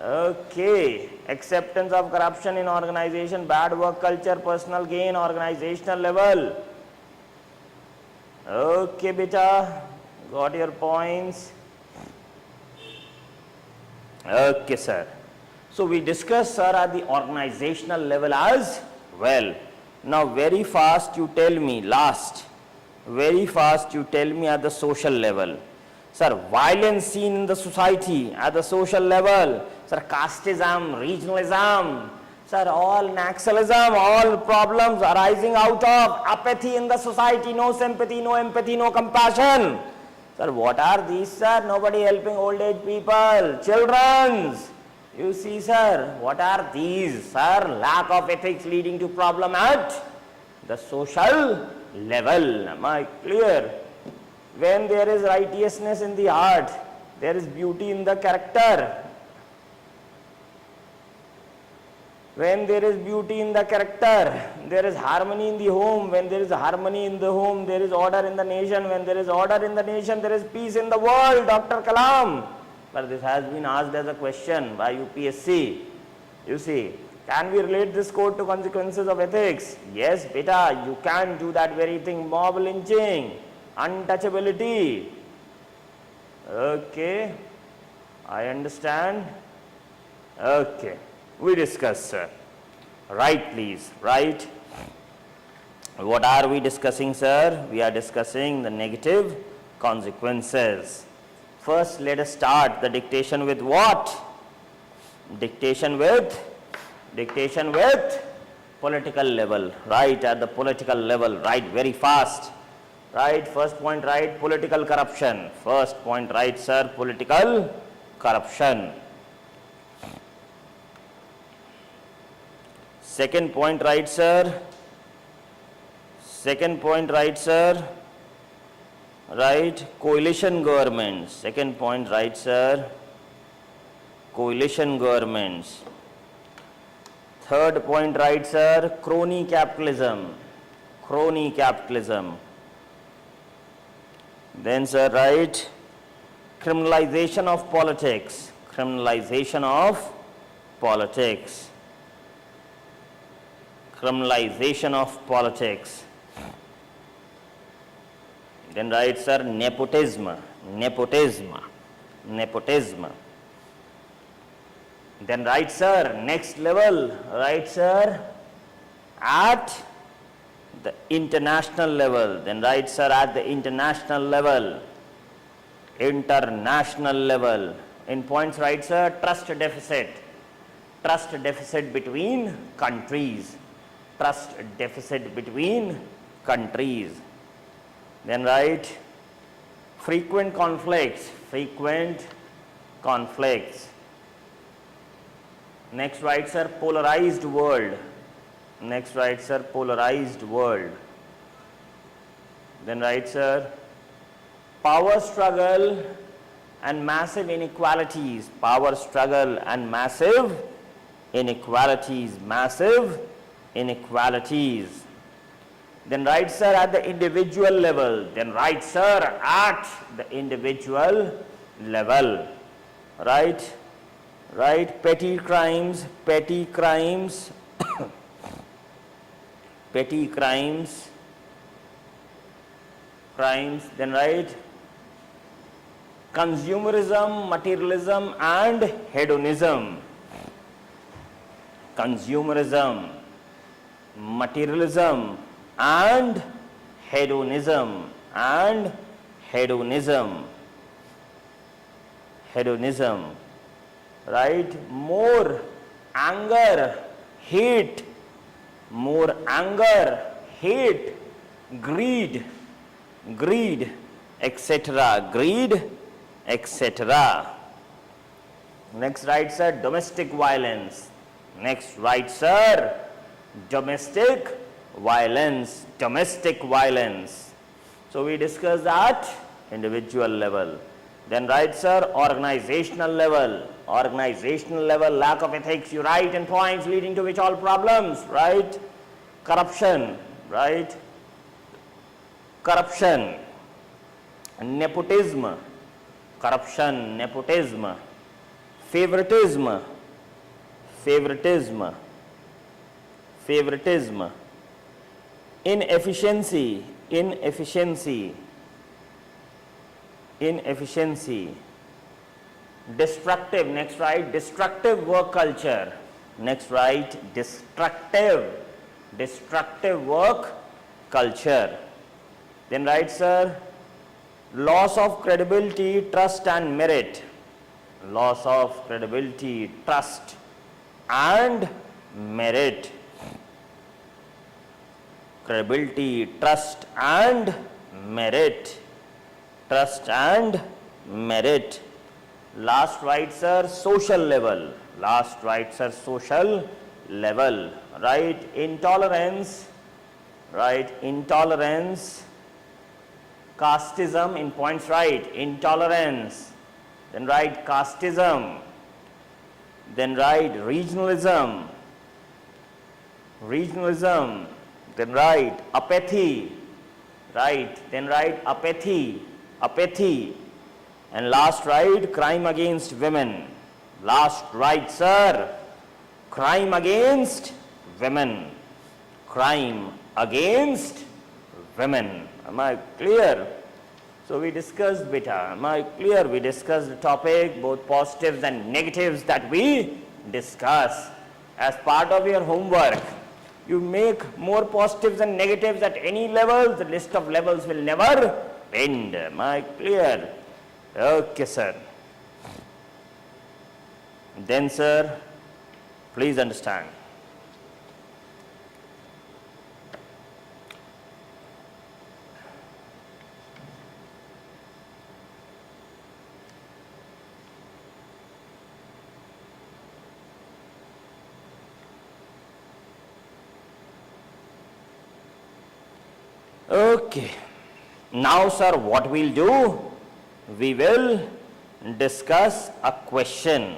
Okay. Acceptance of corruption in organization, bad work culture, personal gain, organizational level. Okay, beta. Got your points. Okay, sir. So we discussed, sir, at the organizational level as well. Now very fast you tell me, very fast you tell me at the social level. Sir, violence seen in the society at the social level. Sir, casteism, regionalism. Sir, all naxalism, all problems arising out of apathy in the society, no sympathy, no empathy, no compassion. Sir, what are these, sir? Nobody helping old age people, children's. You see, sir, what are these, sir? Lack of ethics leading to problem at the social level. Am I clear? When there is righteousness in the heart, there is beauty in the character. When there is beauty in the character, there is harmony in the home. When there is harmony in the home, there is order in the nation. When there is order in the nation, there is peace in the world. Dr. Kalam. But this has been asked as a question by UPSC. You see, can we relate this code to consequences of ethics? Yes, beta, you can do that very thing. Mob lynching, untouchability. Okay, I understand. Okay, we discuss, sir. Right, please, right. What are we discussing, sir? We are discussing the negative consequences. First, let us start the dictation with what? Dictation with political level, right, at the political level, right, very fast, right, first point, right, political corruption, first point, right, sir, political corruption. Second point, right, sir, second point, right, sir, right, coalition governments. Second point, right, sir, coalition governments. Third point, right, sir, crony capitalism. Crony capitalism. Then, sir, right, criminalization of politics. Criminalization of politics. criminalization of politics. Then right, sir, nepotism. Then right, sir, next level, right, sir, at the international level. Then right, sir, at the international level. In points, right, sir, trust deficit between countries. Then right, frequent conflicts. Next, right, sir, polarized world. Then right, sir, power struggle and massive inequalities. Then right, sir, at the individual level. Right, petty crimes. Then right, consumerism, materialism and hedonism. Right, more anger, hate, greed, etc. Next, right, sir, domestic violence. So we discussed at individual level. Then right, sir, organizational level, lack of ethics, you write in points leading to which all problems, right? Corruption, nepotism, favoritism, inefficiency, destructive, next right, destructive work culture. Destructive work culture. Then right, sir, loss of credibility, trust and merit. Credibility, trust and merit. Last right, sir, social level. Right, intolerance, casteism in points, right, intolerance. Then right, casteism. Then right, regionalism. Then right, apathy. Then right, apathy. And last right, crime against women. Last right, sir, crime against women. Am I clear? So we discussed beta. Am I clear? We discussed the topic, both positives and negatives that we discuss. As part of your homework, you make more positives and negatives at any level, the list of levels will never end. Am I clear? Okay, sir. Then, sir, please understand. Okay. Now, sir, what we'll do? We will discuss a question.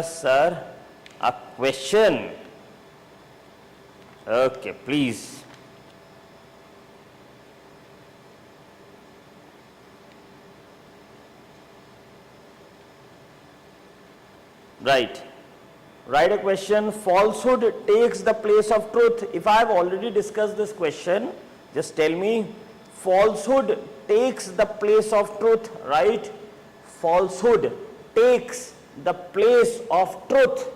Sir, a question. Okay, please. Right. Write a question, falsehood takes the place of truth. If I have already discussed this question, just tell me, falsehood takes the place of truth, right? Falsehood takes the place of truth.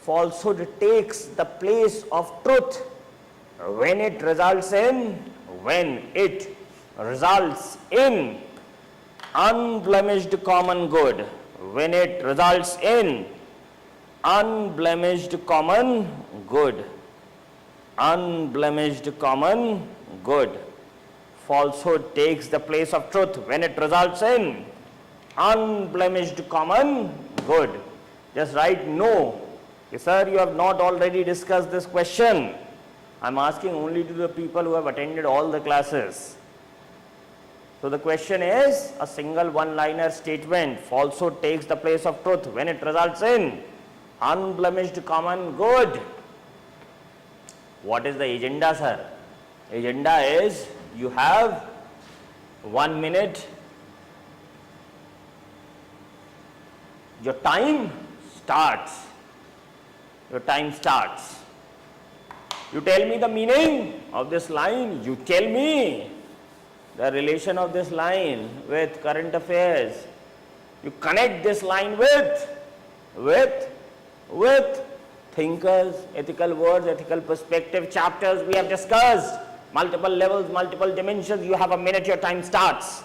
Falsehood takes the place of truth when it results in unblemished common good. When it results in unblemished common good. Unblemished common good. Falsehood takes the place of truth when it results in unblemished common good. Just write no. Sir, you have not already discussed this question. I am asking only to the people who have attended all the classes. So the question is a single one-liner statement. Falsehood takes the place of truth when it results in unblemished common good. What is the agenda, sir? Agenda is you have 1 minute. Your time starts. Your time starts. You tell me the meaning of this line. You tell me the relation of this line with current affairs. You connect this line with thinkers, ethical words, ethical perspective chapters we have discussed. Multiple levels, multiple dimensions. You have a minute, your time starts.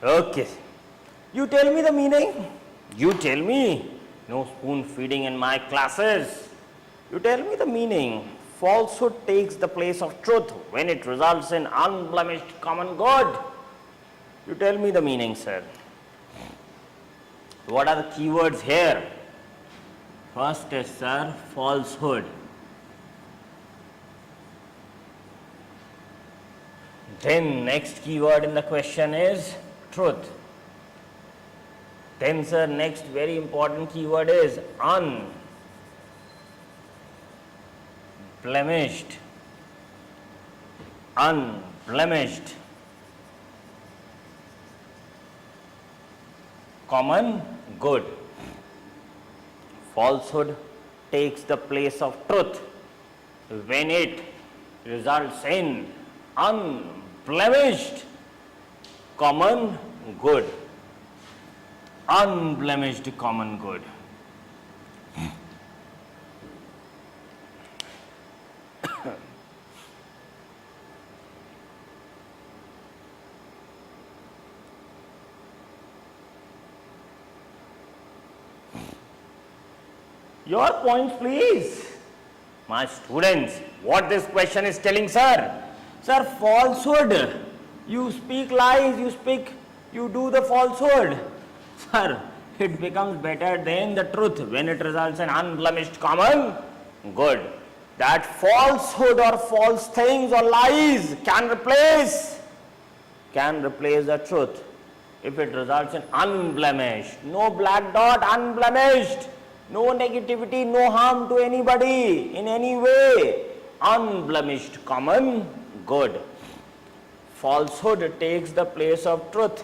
Okay. You tell me the meaning. You tell me. No spoon feeding in my classes. You tell me the meaning. Falsehood takes the place of truth when it results in unblemished common good. You tell me the meaning, sir. What are the keywords here? First is, sir, falsehood. Then next keyword in the question is truth. Then, sir, next very important keyword is unblemished. Unblemished common good. Falsehood takes the place of truth when it results in unblemished common good. Unblemished common good. Your points, please. My students, what this question is telling, sir? Sir, falsehood You speak lies, you do the falsehood. Sir, it becomes better than the truth when it results in unblemished common good. That falsehood or false things or lies can replace the truth if it results in unblemished, no black dot, unblemished, no negativity, no harm to anybody in any way, unblemished common good. Falsehood takes the place of truth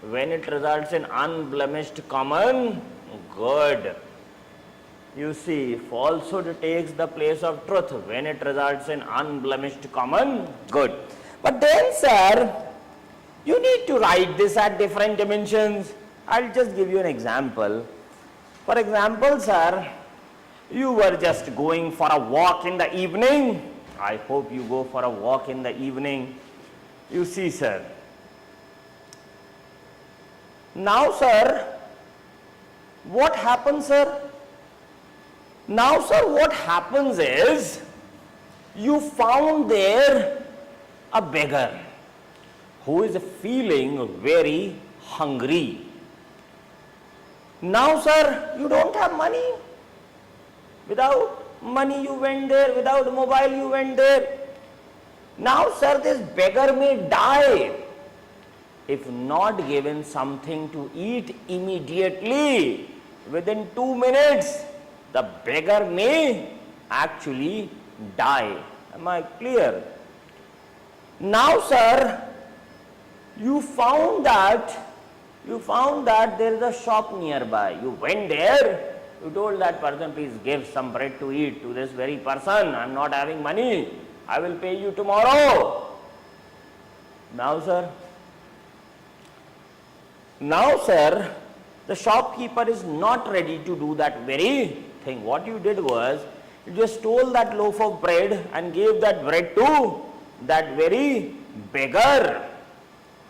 when it results in unblemished common good. You see, falsehood takes the place of truth when it results in unblemished common good. But then, sir, you need to write this at different dimensions. I'll just give you an example. For example, sir, you were just going for a walk in the evening. I hope you go for a walk in the evening. You see, sir. Now, sir, what happens, sir? Now, sir, what happens is you found there a beggar who is feeling very hungry. Now, sir, you don't have money. Without money you went there, without mobile you went there. Now, sir, this beggar may die if not given something to eat immediately. Within 2 minutes, the beggar may actually die. Am I clear? Now, sir, you found that there is a shop nearby. You went there, you told that person, please give some bread to eat to this very person. I am not having money. I will pay you tomorrow. Now, sir, the shopkeeper is not ready to do that very thing. What you did was, you just stole that loaf of bread and gave that bread to that very beggar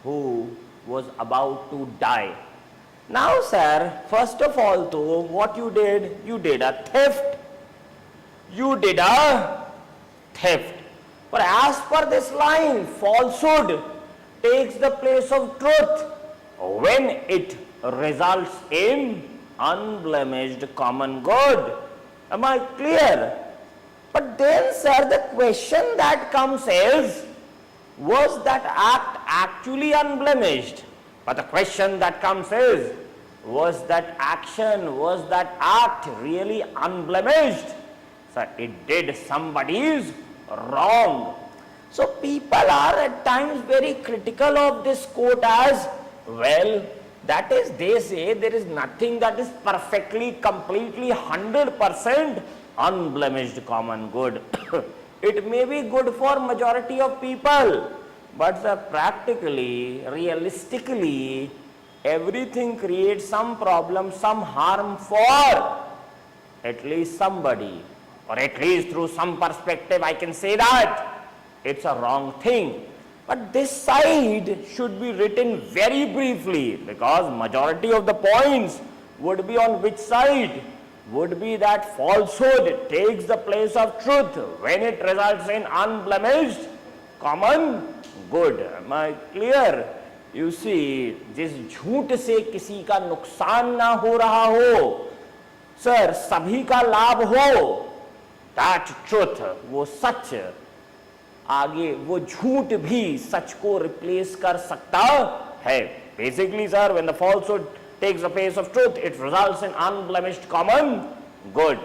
who was about to die. Now, sir, first of all, though, what you did a theft. You did a theft. For as per this line, falsehood takes the place of truth when it results in unblemished common good. Am I clear? But then, sir, the question that comes is, was that act actually unblemished? But the question that comes is, was that action, was that act really unblemished? So it did somebody's wrong. So people are at times very critical of this quote as, well, that is, they say there is nothing that is perfectly, completely, 100% unblemished common good. It may be good for majority of people, but practically, realistically, everything creates some problem, some harm for at least somebody, or at least through some perspective I can say that it's a wrong thing. But this side should be written very briefly, because majority of the points would be on which side? Would be that falsehood takes the place of truth when it results in unblemished common good. Am I clear? You see, जिस झूठ से किसी का नुकसान ना हो रहा हो, सर, सभी का लाभ हो, that truth, वो सच, आगे वो झूठ भी सच को रिप्लेस कर सकता है. Basically, sir, when the falsehood takes the place of truth, it results in unblemished common good.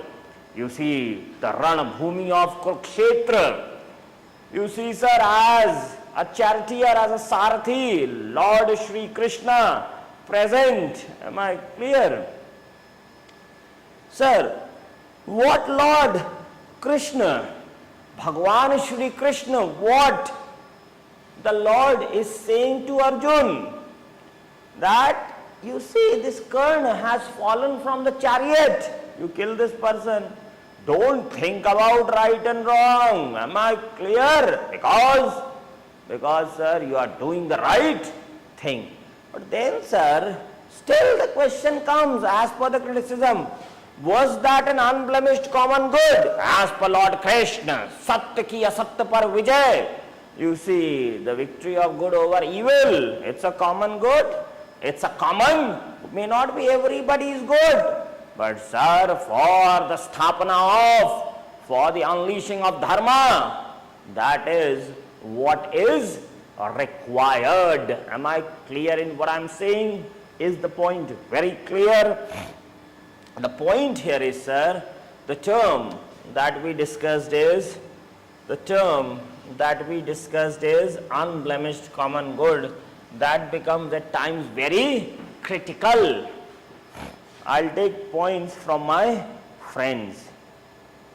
You see, the Ranabhumi of Kurukshetra, you see, sir, as a charioteer, as a Sarathi, Lord Shri Krishna present. Am I clear? Sir, what Lord Krishna, Bhagwan Shri Krishna, what the Lord is saying to Arjun? That, you see, this Karna has fallen from the chariot. You kill this person. Don't think about right and wrong. Am I clear? Because, sir, you are doing the right thing. But then, sir, still the question comes, as per the criticism, was that an unblemished common good? As per Lord Krishna, Satya ki asatya par vijay. You see, the victory of good over evil, it's a common good. It's a common, may not be everybody's good. But sir, for the sthapana of, for the unleashing of dharma, that is what is required. Am I clear in what I am saying? Is the point very clear? The point here is, sir, the term that we discussed is, unblemished common good. That becomes at times very critical. I'll take points from my friends.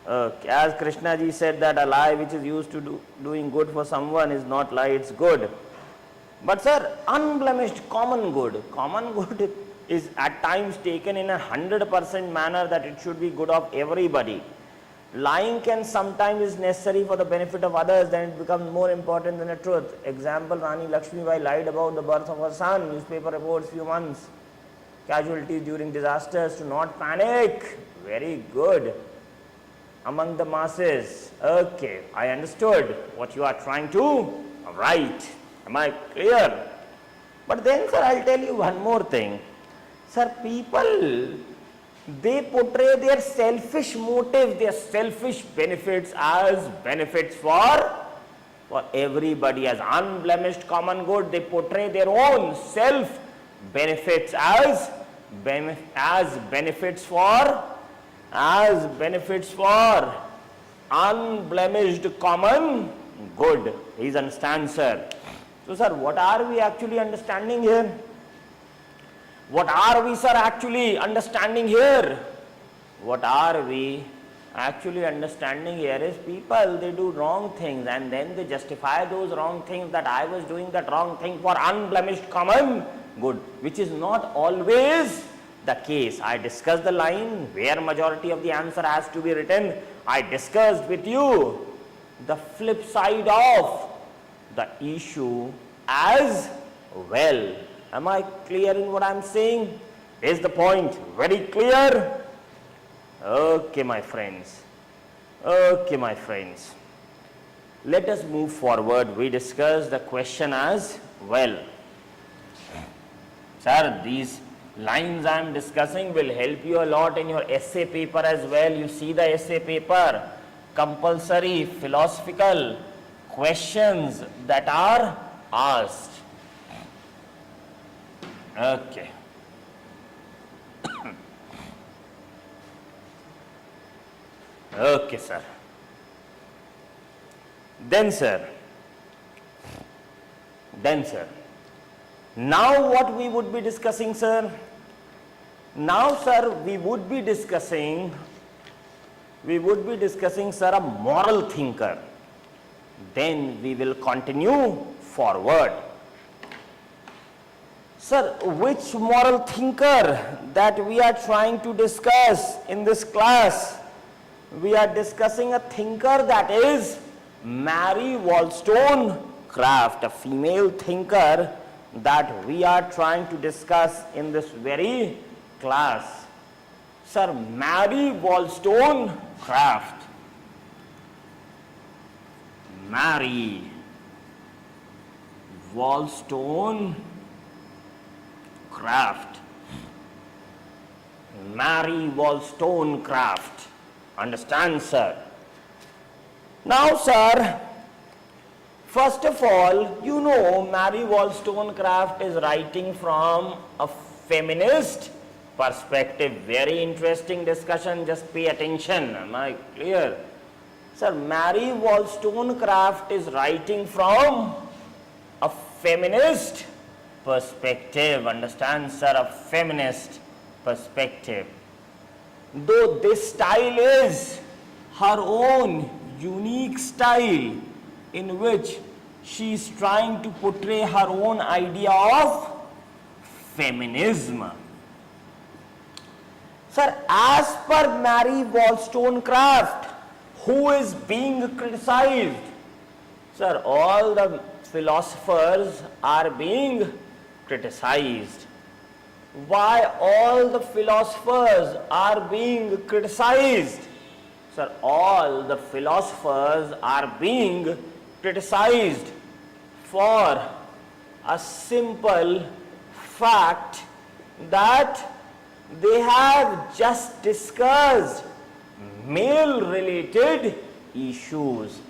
As Krishna ji said that a lie which is used to doing good for someone is not lie, it's good. But sir, unblemished common good is at times taken in 100% manner that it should be good of everybody. Lying can sometimes is necessary for the benefit of others, then it becomes more important than the truth. Example, Rani Lakshmibai lied about the birth of her son, newspaper reports few months. Casualties during disasters, to not panic. Very good. Among the masses. Okay, I understood what you are trying to write. Am I clear? But then sir, I'll tell you one more thing. Sir, people, they portray their selfish motives, their selfish benefits as benefits for everybody, as unblemished common good. They portray their own self benefits as benefits for unblemished common good. Please understand, sir. So sir, what are we actually understanding here? What are we, sir, actually understanding here? What are we actually understanding here is people, they do wrong things and then they justify those wrong things that I was doing that wrong thing for unblemished common good, which is not always the case. I discussed the line where majority of the answer has to be written. I discussed with you the flip side of the issue as well. Am I clear in what I am saying? Is the point very clear? Okay, my friends. Let us move forward. We discussed the question as well. Sir, these lines I am discussing will help you a lot in your essay paper as well. You see the essay paper, compulsory philosophical questions that are asked. Okay. Okay, sir. Then, sir. Now what we would be discussing, sir? Now, sir, we would be discussing, sir, a moral thinker. Then we will continue forward. Sir, which moral thinker that we are trying to discuss in this class? We are discussing a thinker that is Mary Wollstonecraft, a female thinker that we are trying to discuss in this very class. Sir, Mary Wollstonecraft. Mary Wollstonecraft. Mary Wollstonecraft. Understand, sir? Now, sir, first of all, you know Mary Wollstonecraft is writing from a feminist perspective. Very interesting discussion, just pay attention. Am I clear? Sir, Mary Wollstonecraft is writing from a feminist perspective. Understand, sir? A feminist perspective. Though this style is her own unique style in which she is trying to portray her own idea of feminism. Sir, as per Mary Wollstonecraft, who is being criticized? Sir, all the philosophers are being criticized. Why all the philosophers are being criticized? Sir, all the philosophers are being criticized for a simple fact that they have just discussed male related issues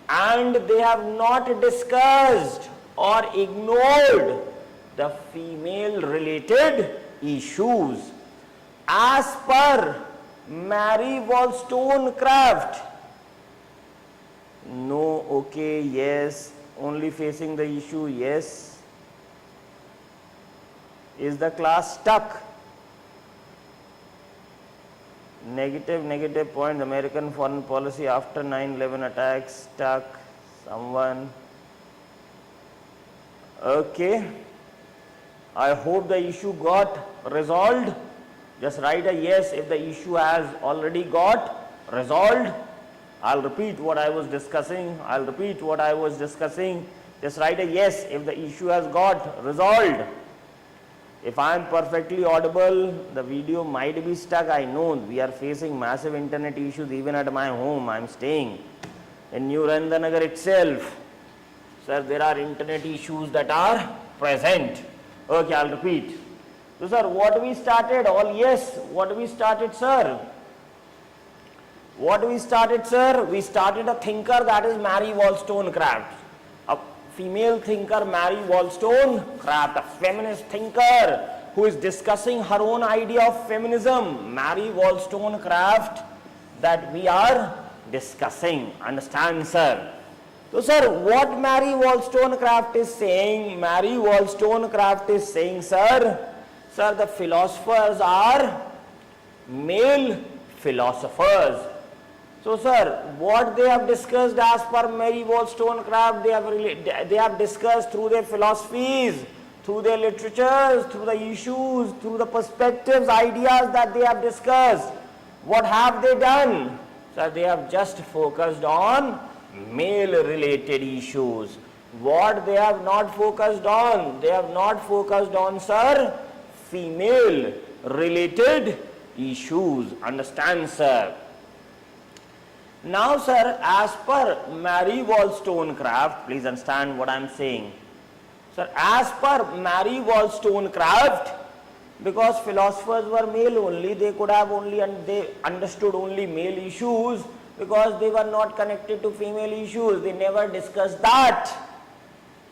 and they have not discussed or ignored the female related issues. As per Mary Wollstonecraft, no, okay, yes, only facing the issue, yes. Is the class stuck? Negative points, American foreign policy after 9/11 attacks, stuck, someone. Okay, I hope the issue got resolved. Just write a yes if the issue has already got resolved. I'll repeat what I was discussing. Just write a yes if the issue has got resolved. If I am perfectly audible, the video might be stuck. I know we are facing massive internet issues even at my home. I am staying in New Randanagar itself. Sir, there are internet issues that are present. Okay, I'll repeat. So, sir, what we started? All yes. What we started, sir? We started a thinker, that is Mary Wollstonecraft. A female thinker, Mary Wollstonecraft, a feminist thinker who is discussing her own idea of feminism. Mary Wollstonecraft that we are discussing. Understand, sir? So, sir, what Mary Wollstonecraft is saying? Sir, the philosophers are male philosophers. So, sir, what they have discussed as per Mary Wollstonecraft, they have discussed through their philosophies, through their literatures, through the issues, through the perspectives, ideas that they have discussed. What have they done? Sir, they have just focused on male related issues. What they have not focused on? They have not focused on, sir, female related issues. Understand, sir? Now, sir, as per Mary Wollstonecraft, please understand what I am saying. Sir, as per Mary Wollstonecraft, because philosophers were male only, they could have only they understood only male issues because they were not connected to female issues. They never discussed that.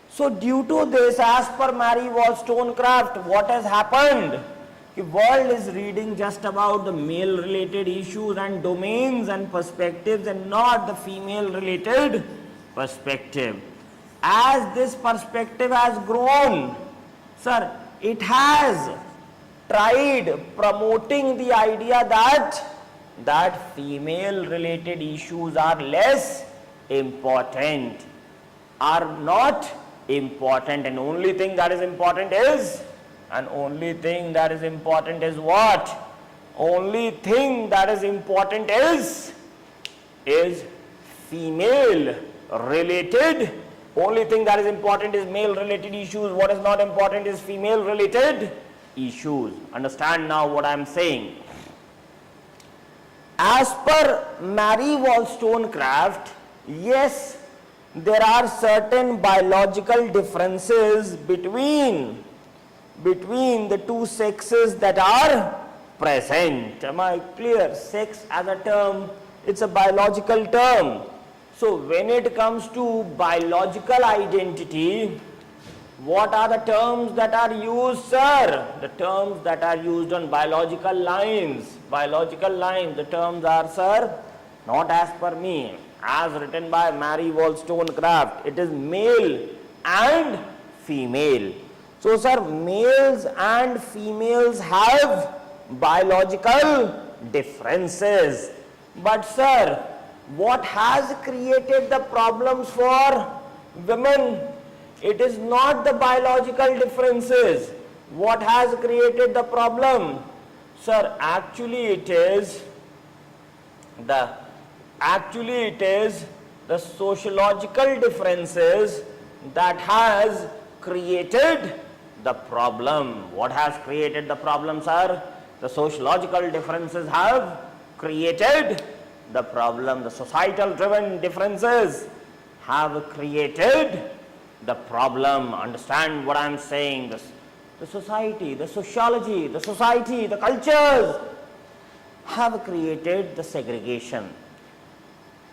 So, due to this, as per Mary Wollstonecraft, what has happened? The world is reading just about the male related issues and domains and perspectives and not the female related perspective. As this perspective has grown, sir, it has tried promoting the idea that female related issues are less important, are not important, and only thing that is important is what? Only thing that is important is female related. Only thing that is important is male related issues. What is not important is female related issues. Understand now what I am saying. As per Mary Wollstonecraft, yes, there are certain biological differences between the two sexes that are present. Am I clear? Sex as a term, it's a biological term. So when it comes to biological identity, what are the terms that are used, sir? The terms that are used on biological lines. The terms are, sir, not as per me, as written by Mary Wollstonecraft. It is male and female. So, sir, males and females have biological differences. But, sir, what has created the problems for women? It is not the biological differences. What has created the problem? Sir, actually it is the sociological differences that has created the problem. What has created the problem, sir? The sociological differences have created the problem. The societal driven differences have created the problem. Understand what I am saying? The society, the sociology, the society, the cultures have created the segregation.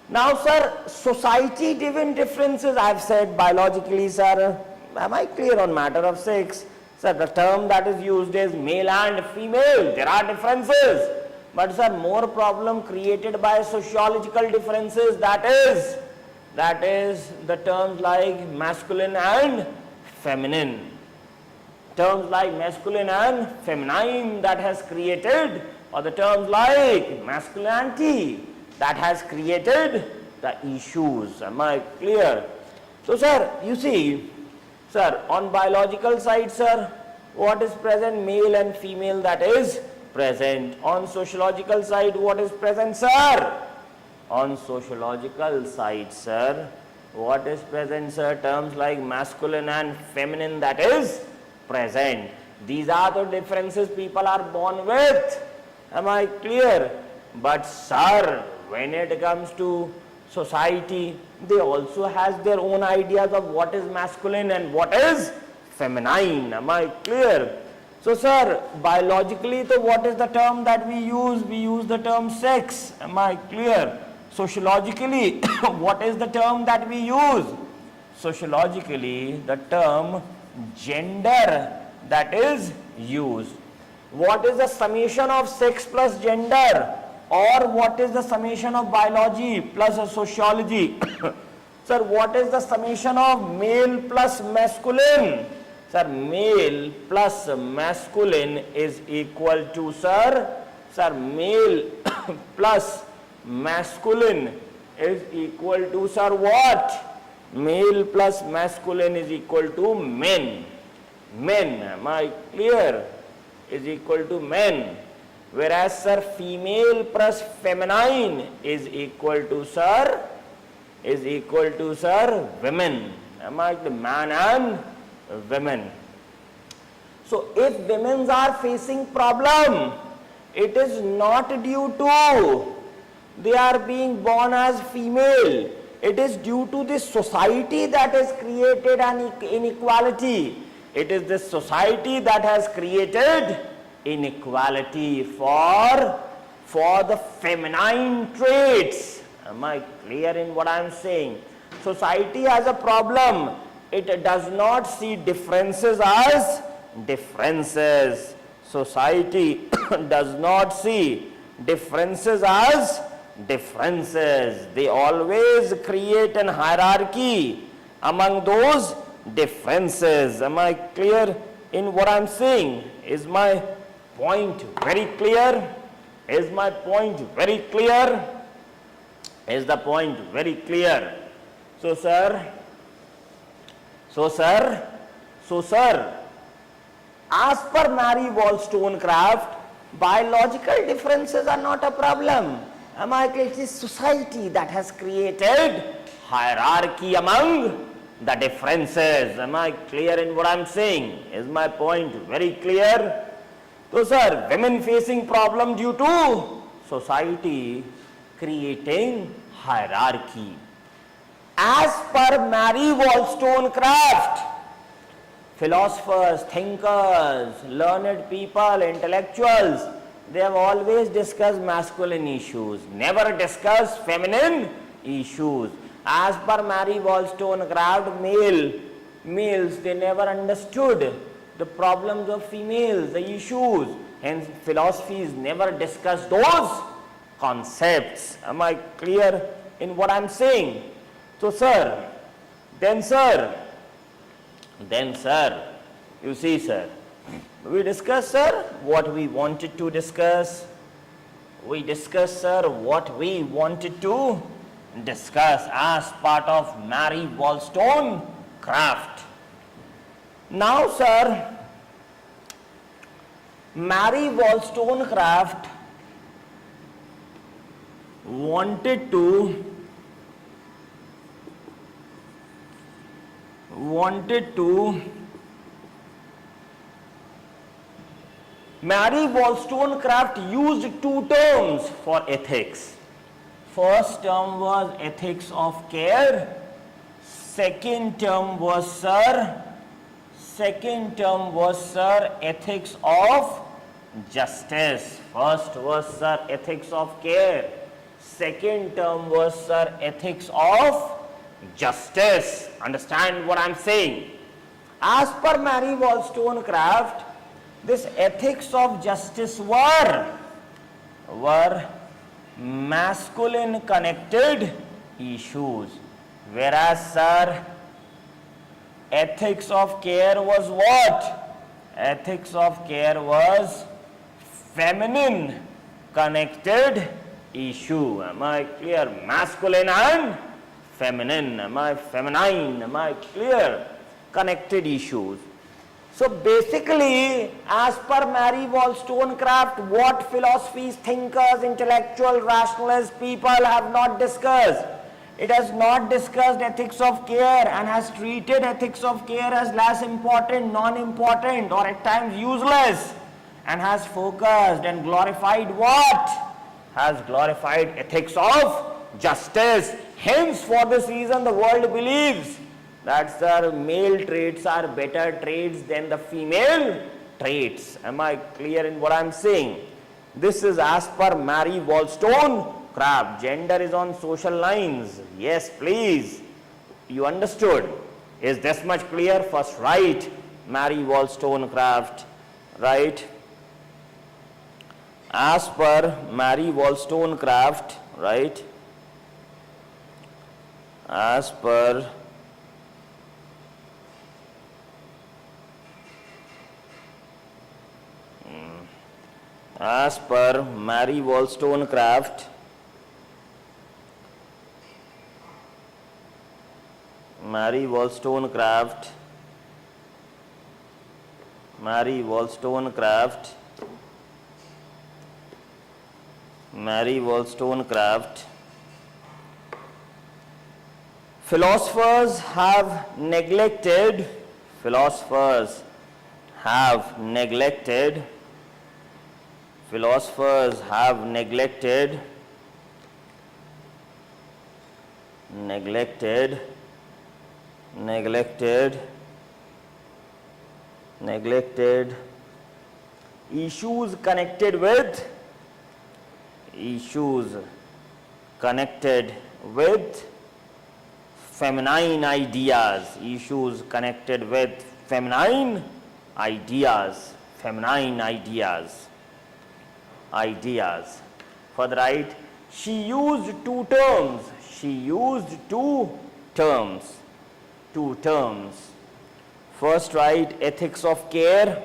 Now, sir, society-driven differences, I have said biologically, sir, am I clear on matter of sex? Sir, the term that is used is male and female. There are differences. But, sir, more problem created by sociological differences, that is the terms like masculine and feminine. Terms like masculine and feminine that has created, or the terms like masculinity that has created the issues. Am I clear? So, sir, you see, sir, on biological side, sir, what is present? Male and female, that is present. On sociological side, what is present, sir? On sociological side, sir, what is present, sir? Terms like masculine and feminine, that is present. These are the differences people are born with. Am I clear? But, sir, when it comes to society, they also has their own ideas of what is masculine and what is feminine. Am I clear? So, sir, biologically, so what is the term that we use? We use the term sex. Am I clear? Sociologically, what is the term that we use? Sociologically, the term gender that is used. What is the summation of sex plus gender? Or what is the summation of biology plus sociology? Sir, what is the summation of male plus masculine? Sir, male plus masculine is equal to, sir, male plus masculine is equal to, sir, what? Male plus masculine is equal to men. Men, am I clear? Is equal to men. Whereas, sir, female plus feminine is equal to, sir, women. Am I the man and women? So, if women are facing problem, it is not due to they are being born as female. It is due to this society that has created an inequality. It is this society that has created inequality for the feminine traits. Am I clear in what I am saying? Society has a problem. It does not see differences as differences. Society does not see differences as differences. They always create an hierarchy among those differences. Am I clear in what I am saying? Is my point very clear? Is my point very clear? Is the point very clear? So, sir, as per Mary Wollstonecraft, biological differences are not a problem. Am I clear? It is society that has created hierarchy among the differences. Am I clear in what I am saying? Is my point very clear? So, sir, women facing problem due to society creating hierarchy. As per Mary Wollstonecraft, philosophers, thinkers, learned people, intellectuals, they have always discussed masculine issues, never discussed feminine issues. As per Mary Wollstonecraft, males, they never understood the problems of females, the issues. Hence, philosophies never discussed those concepts. Am I clear in what I am saying? So, sir, you see, sir, we discussed, sir, what we wanted to discuss. We discussed, sir, what we wanted to discuss as part of Mary Wollstonecraft. Now, sir, Mary Wollstonecraft wanted to Mary Wollstonecraft used two terms for ethics. First term was ethics of care Second term was, sir, ethics of justice. First was, sir, ethics of care. Second term was, sir, ethics of justice. Understand what I'm saying? As per Mary Wollstonecraft, this ethics of justice were masculine connected issues, whereas, sir, ethics of care was what? Ethics of care was feminine connected issue. Am I clear? Masculine and feminine. Am I feminine? Am I clear? Connected issues. So basically, as per Mary Wollstonecraft, what philosophies, thinkers, intellectual, rationalist people have not discussed? It has not discussed ethics of care and has treated ethics of care as less important, non-important, or at times useless, and has focused and glorified what? Has glorified ethics of justice. Hence, for this reason, the world believes that, sir, male traits are better traits than the female traits. Am I clear in what I'm saying? This is as per Mary Wollstonecraft. Gender is on social lines. Yes, please. You understood? Is this much clear? First, right, Mary Wollstonecraft, right? As per Mary Wollstonecraft, right? As per Mary Wollstonecraft, philosophers have neglected issues connected with feminine ideas, For the right, she used two terms. First, right, ethics of care.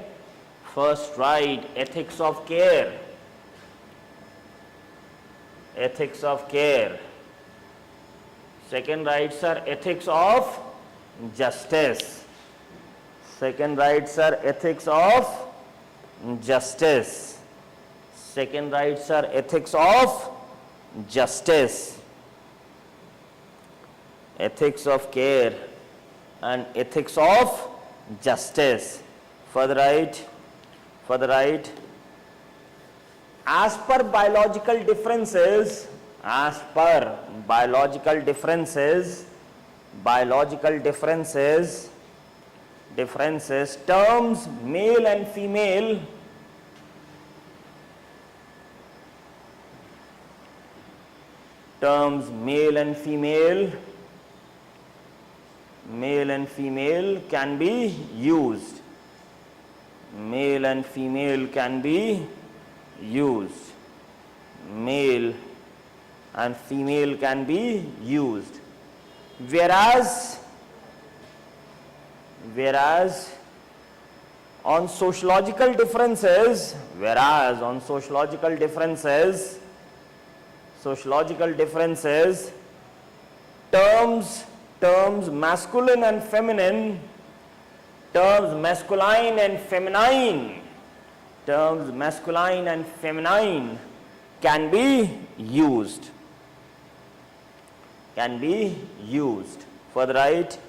Second, right, sir, ethics of justice. Ethics of care and ethics of justice. For the right, as per biological differences, terms male and female can be used. Male and female can be used. Whereas on sociological differences, terms masculine and feminine, terms masculine and feminine can be used. For the right,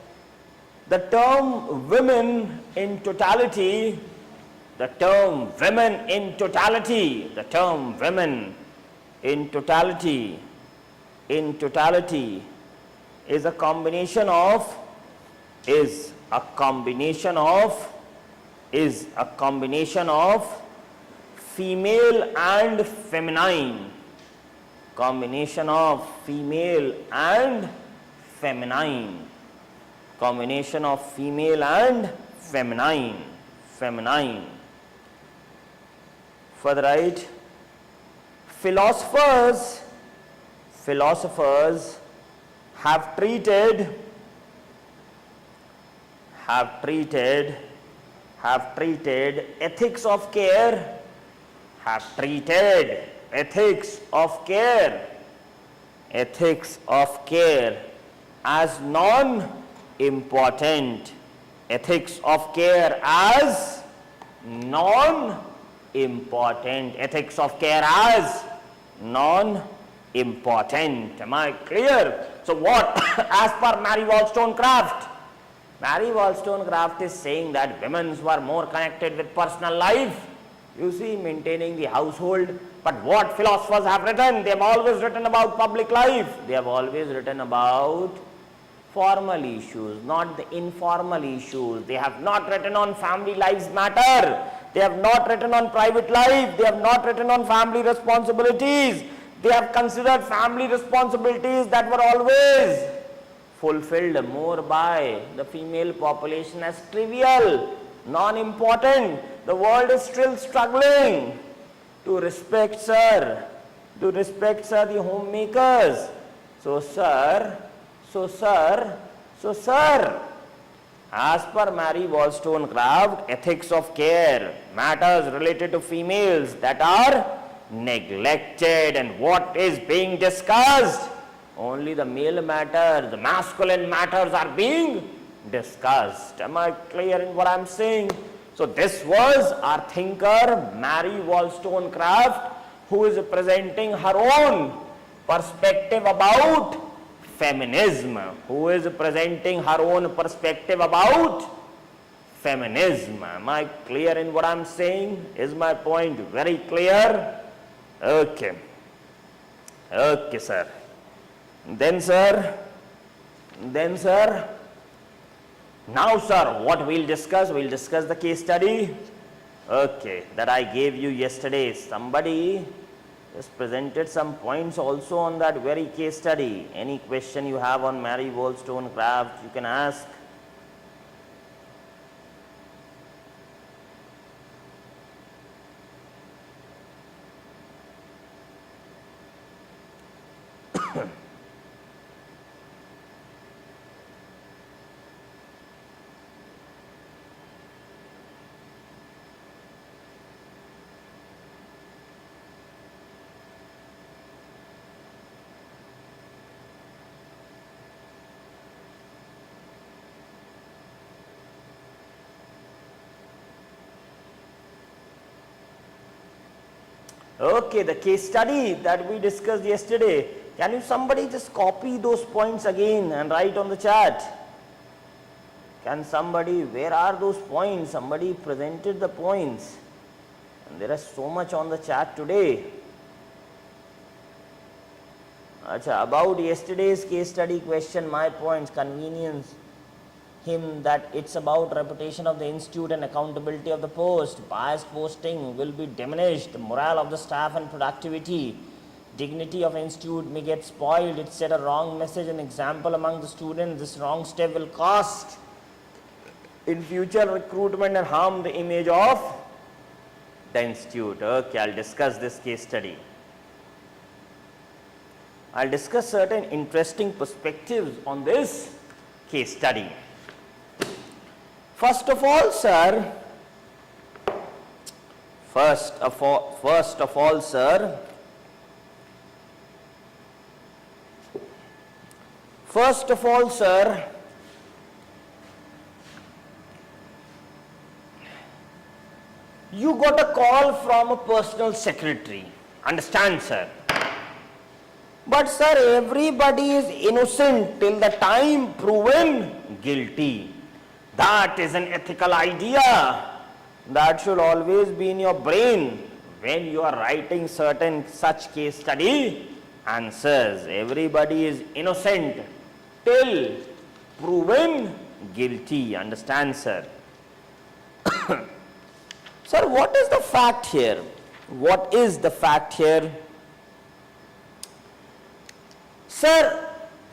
the term women in totality is a combination of is a combination of female and feminine. Combination of female and feminine. Combination of female and feminine. Feminine. Further right, philosophers have treated ethics of care, as non-important. Ethics of care as non-important. Ethics of care as non-important. Am I clear? So what, as per Mary Wollstonecraft? Mary Wollstonecraft is saying that women were more connected with personal life, you see, maintaining the household. But what philosophers have written? They have always written about public life. They have always written about formal issues, not the informal issues. They have not written on family lives matter. They have not written on private life. They have not written on family responsibilities. They have considered family responsibilities that were always fulfilled more by the female population as trivial, non-important. The world is still struggling to respect, sir, the homemakers. So, sir, as per Mary Wollstonecraft, ethics of care, matters related to females that are neglected. And what is being discussed? Only the male matter, the masculine matters are being discussed. Am I clear in what I am saying? So this was our thinker, Mary Wollstonecraft, who is presenting her own perspective about feminism. Am I clear in what I am saying? Is my point very clear? Okay. Okay, sir. Then, sir. Now, sir, what we'll discuss? We'll discuss the case study. Okay, that I gave you yesterday. Somebody just presented some points also on that very case study. Any question you have on Mary Wollstonecraft, you can ask. Okay, the case study that we discussed yesterday. Can you somebody just copy those points again and write on the chat? Can somebody, where are those points? Somebody presented the points. And there is so much on the chat today. Achha, about yesterday's case study question, my points, convenience, him that it's about reputation of the institute and accountability of the post. Biased posting will be diminished, morale of the staff and productivity. Dignity of institute may get spoiled. It set a wrong message and example among the students. This wrong step will cost in future recruitment and harm the image of the institute. Okay, I'll discuss this case study. I'll discuss certain interesting perspectives on this case study. First of all, sir, you got a call from a personal secretary. Understand, sir? But, sir, everybody is innocent till the time proven guilty. That is an ethical idea that should always be in your brain when you are writing certain such case study answers. Everybody is innocent till proven guilty. Understand, sir? Sir, what is the fact here? What is the fact here? Sir,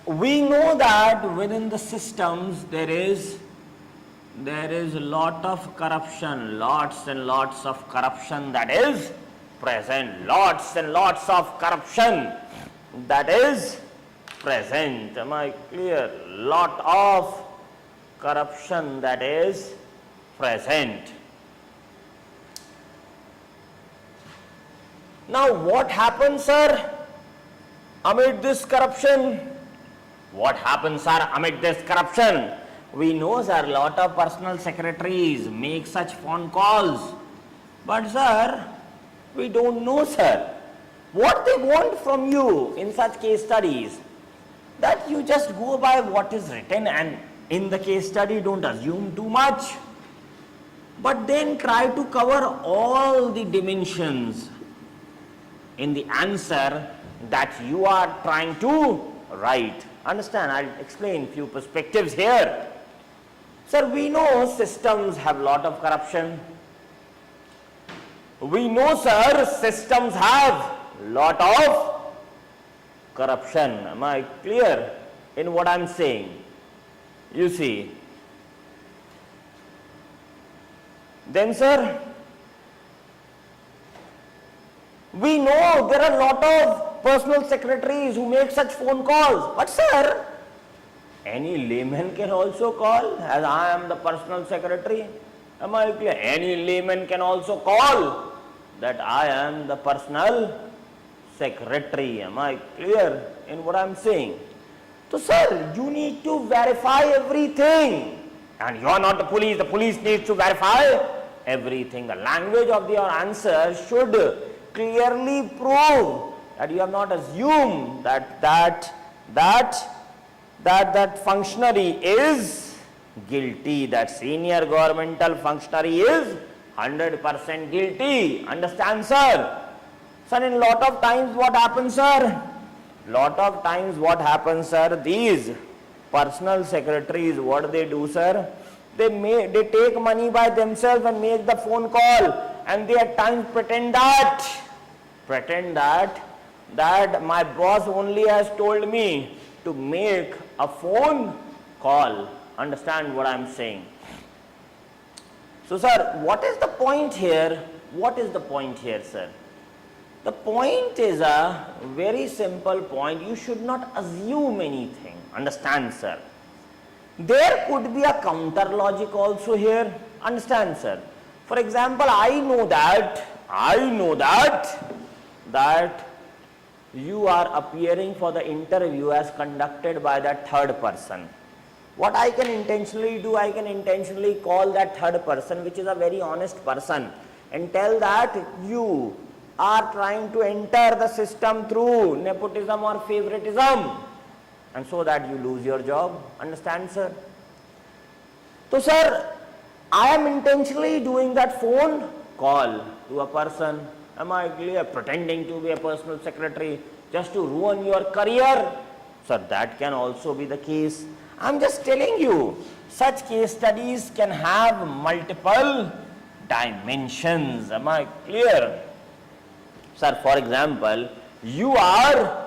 we know that within the systems there is a lot of corruption, lots and lots of corruption that is present, lots and lots of corruption that is present. Am I clear? Lot of corruption that is present. Now what happens, sir, amid this corruption? What happens, sir, amid this corruption? We know, sir, lot of personal secretaries make such phone calls. But, sir, we don't know, sir, what they want from you in such case studies. That you just go by what is written, and in the case study don't assume too much. But then try to cover all the dimensions in the answer that you are trying to write. Understand? I'll explain few perspectives here. Sir, we know systems have lot of corruption. We know, sir, systems have lot of corruption. Am I clear in what I'm saying? You see. Then, sir, we know there are a lot of personal secretaries who make such phone calls. But, sir, any layman can also call, as I am the personal secretary. Am I clear? Any layman can also call that I am the personal secretary. Am I clear in what I am saying? So, sir, you need to verify everything. And you are not the police needs to verify everything. The language of your answer should clearly prove that you have not assumed that functionary is guilty, that senior governmental functionary is 100% guilty. Understand, sir? Sir, in lot of times what happens, sir? Lot of times what happens, sir? These personal secretaries, what they do, sir? They take money by themselves and make the phone call, and they at times pretend that my boss only has told me to make a phone call. Understand what I am saying? So, sir, what is the point here? What is the point here, sir? The point is a very simple point. You should not assume anything. Understand, sir? There could be a counter logic also here. Understand, sir? For example, I know that you are appearing for the interview as conducted by that third person. What I can intentionally do, I can intentionally call that third person, which is a very honest person, and tell that you are trying to enter the system through nepotism or favoritism, and so that you lose your job. Understand, sir? So, sir, I am intentionally doing that phone call to a person. Am I clear? Pretending to be a personal secretary just to ruin your career. Sir, that can also be the case. I am just telling you, such case studies can have multiple dimensions. Am I clear? Sir, for example, you are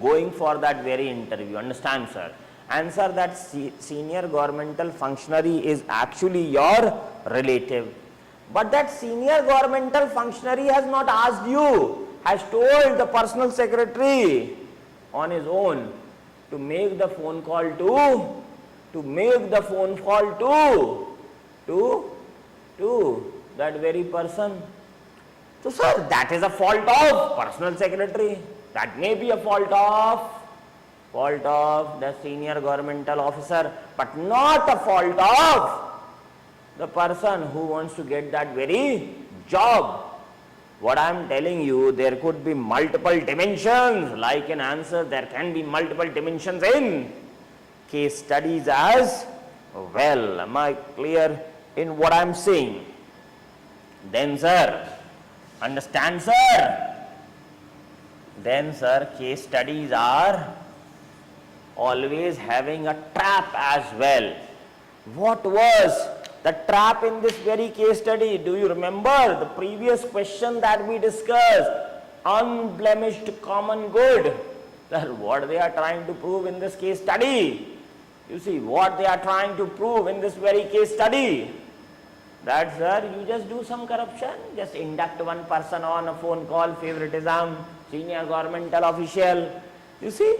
going for that very interview. Understand, sir? And sir, that senior governmental functionary is actually your relative. But that senior governmental functionary has not asked you, has told the personal secretary on his own to make the phone call to that very person. So, sir, that is a fault of personal secretary. That may be a fault of the senior governmental officer, but not a fault of the person who wants to get that very job. What I am telling you, there could be multiple dimensions. Like an answer, there can be multiple dimensions in case studies as well. Am I clear in what I am saying? Then, sir, understand, sir? Then, sir, case studies are always having a trap as well. What was the trap in this very case study? Do you remember the previous question that we discussed? Unblemished common good. Sir, what they are trying to prove in this case study? You see, what they are trying to prove in this very case study? That, sir, you just do some corruption, just induct one person on a phone call, favoritism, senior governmental official, you see,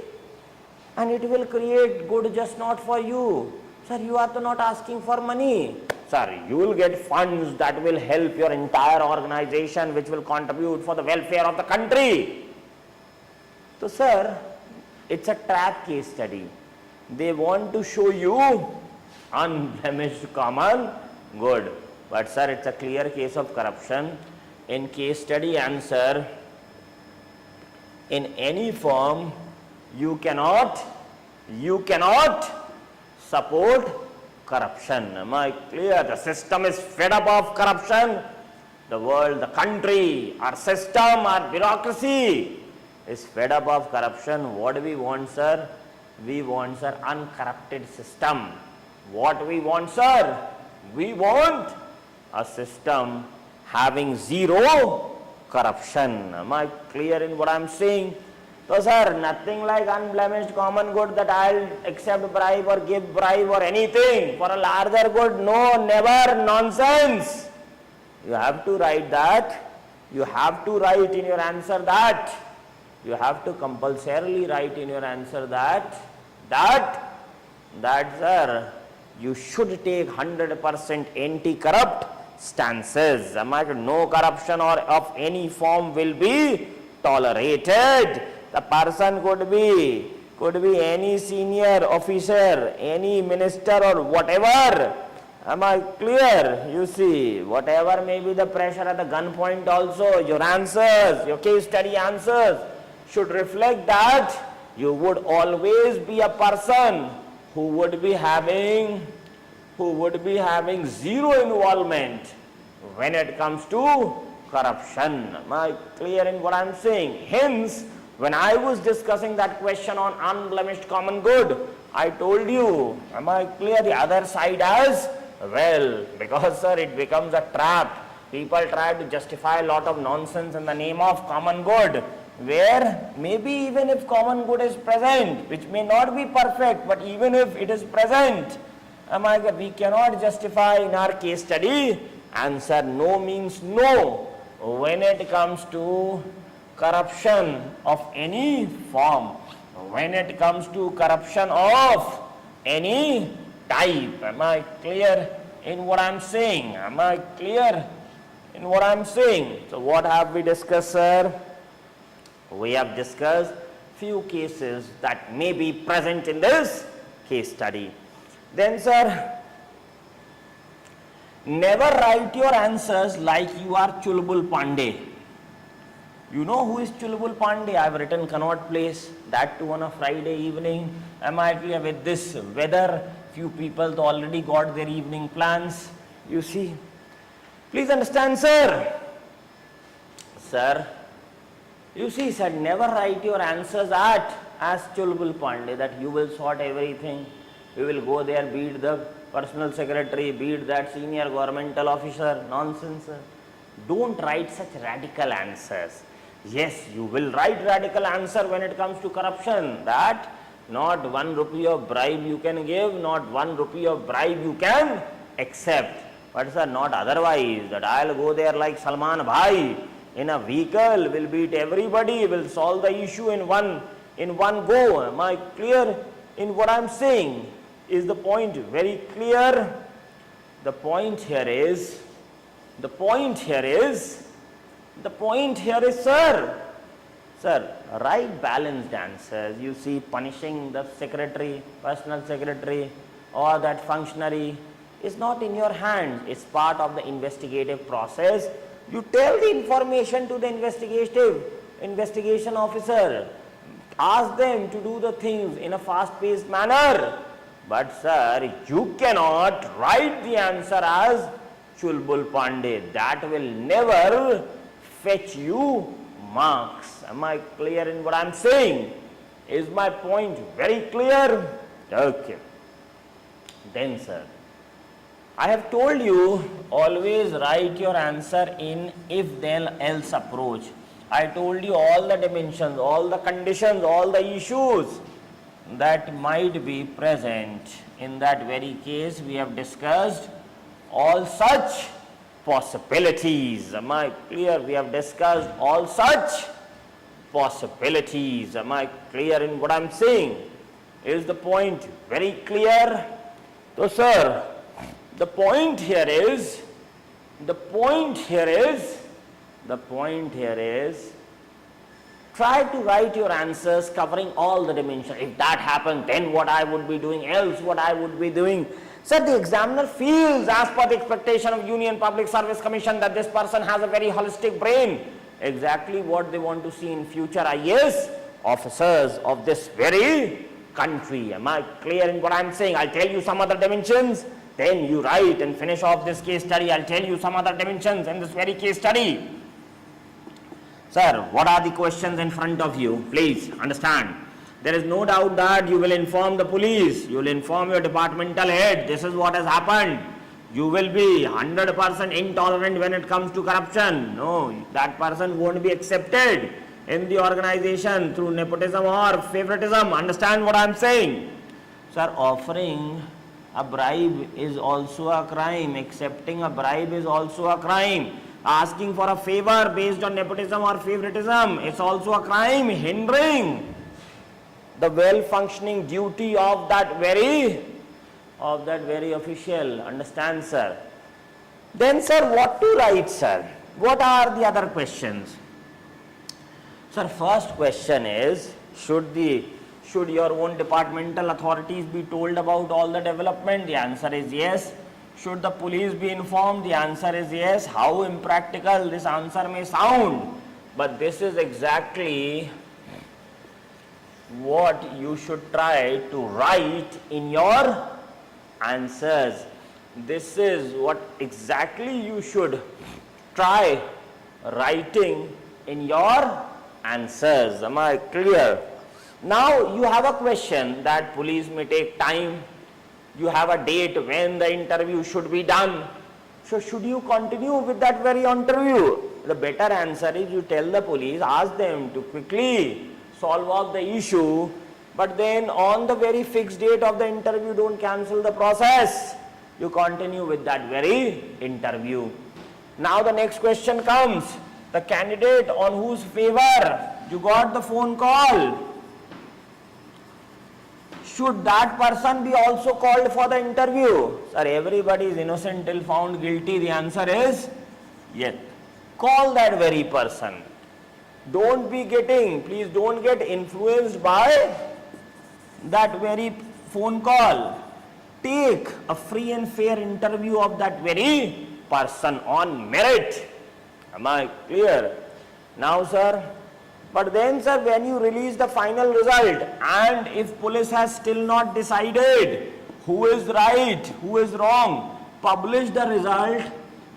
and it will create good just not for you. Sir, you are not asking for money. Sir, you will get funds that will help your entire organization, which will contribute for the welfare of the country. So, sir, it's a trap case study. They want to show you unblemished common good. But, sir, it's a clear case of corruption. In case study answer, in any form, you cannot support corruption. Am I clear? The system is fed up of corruption. The world, the country, our system, our bureaucracy is fed up of corruption. What do we want, sir? We want, sir, uncorrupted system. What we want, sir? We want a system having zero corruption. Am I clear in what I am saying? So, sir, nothing like unblemished common good that I'll accept bribe or give bribe or anything for a larger good. No, never, nonsense. You have to write that. You have to write in your answer that. You have to compulsorily write in your answer that, sir, you should take 100% anti-corrupt stances. No corruption or of any form will be tolerated. The person could be any senior officer, any minister or whatever. Am I clear? You see, whatever may be the pressure at the gunpoint also, your answers, your case study answers should reflect that you would always be a person who would be having zero involvement when it comes to corruption. Am I clear in what I am saying? Hence, when I was discussing that question on unblemished common good, I told you, am I clear, the other side as well, because, sir, it becomes a trap. People try to justify a lot of nonsense in the name of common good, where maybe even if common good is present, which may not be perfect, but even if it is present, we cannot justify in our case study answer no means no when it comes to corruption of any form, when it comes to corruption of any type. Am I clear in what I am saying? Am I clear in what I am saying? So what have we discussed, sir? We have discussed few cases that may be present in this case study. Then, sir, never write your answers like you are Chulbul Pandey. You know who is Chulbul Pandey? I have written Connaught Place, that too on a Friday evening. Am I clear? With this weather, few people already got their evening plans. You see, please understand, sir. Sir, you see, sir, never write your answers as Chulbul Pandey, that you will sort everything. You will go there, beat the personal secretary, beat that senior governmental officer. Nonsense, sir. Don't write such radical answers. Yes, you will write radical answer when it comes to corruption, that not 1 rupee of bribe you can give, not 1 rupee of bribe you can accept. But, sir, not otherwise, that I'll go there like Salman Bhai in a vehicle, will beat everybody, will solve the issue in one go. Am I clear in what I am saying? Is the point very clear? The point here is, sir, write balanced answers. You see, punishing the secretary, personal secretary, or that functionary is not in your hands. It's part of the investigative process. You tell the information to the investigation officer. Ask them to do the things in a fast-paced manner. But, sir, you cannot write the answer as Chulbul Pandey. That will never fetch you marks. Am I clear in what I am saying? Is my point very clear? Okay. Then, sir, I have told you, always write your answer in if then else approach. I told you all the dimensions, all the conditions, all the issues that might be present. In that very case, we have discussed all such possibilities. Am I clear? We have discussed all such possibilities. Am I clear in what I am saying? Is the point very clear? So, sir, the point here is, try to write your answers covering all the dimensions. If that happens, then what I would be doing, else what I would be doing. So the examiner feels, as per the expectation of Union Public Service Commission, that this person has a very holistic brain. Exactly what they want to see in future IAS officers of this very country. Am I clear in what I am saying? I'll tell you some other dimensions, then you write and finish off this case study. I'll tell you some other dimensions in this very case study. Sir, what are the questions in front of you? Please understand. There is no doubt that you will inform the police, you will inform your departmental head, this is what has happened. You will be 100% intolerant when it comes to corruption. No, that person won't be accepted in the organization through nepotism or favoritism. Understand what I am saying? Sir, offering a bribe is also a crime. Accepting a bribe is also a crime. Asking for a favor based on nepotism or favoritism, it's also a crime, hindering the well-functioning duty of that very official. Understand, sir? Then, sir, what to write, sir? What are the other questions? Sir, first question is, should your own departmental authorities be told about all the development? The answer is yes. Should the police be informed? The answer is yes. How impractical this answer may sound, but this is exactly what you should try to write in your answers. This is what exactly you should try writing in your answers. Am I clear? Now you have a question that police may take time. You have a date when the interview should be done. So should you continue with that very interview? The better answer is you tell the police, ask them to quickly solve up the issue, but then on the very fixed date of the interview, don't cancel the process. You continue with that very interview. Now the next question comes. The candidate on whose favor you got the phone call, should that person be also called for the interview? Sir, everybody is innocent till found guilty. The answer is yes. Call that very person. Please don't get influenced by that very phone call. Take a free and fair interview of that very person on merit. Am I clear? Now, sir, but then, sir, when you release the final result and if police has still not decided who is right, who is wrong, publish the result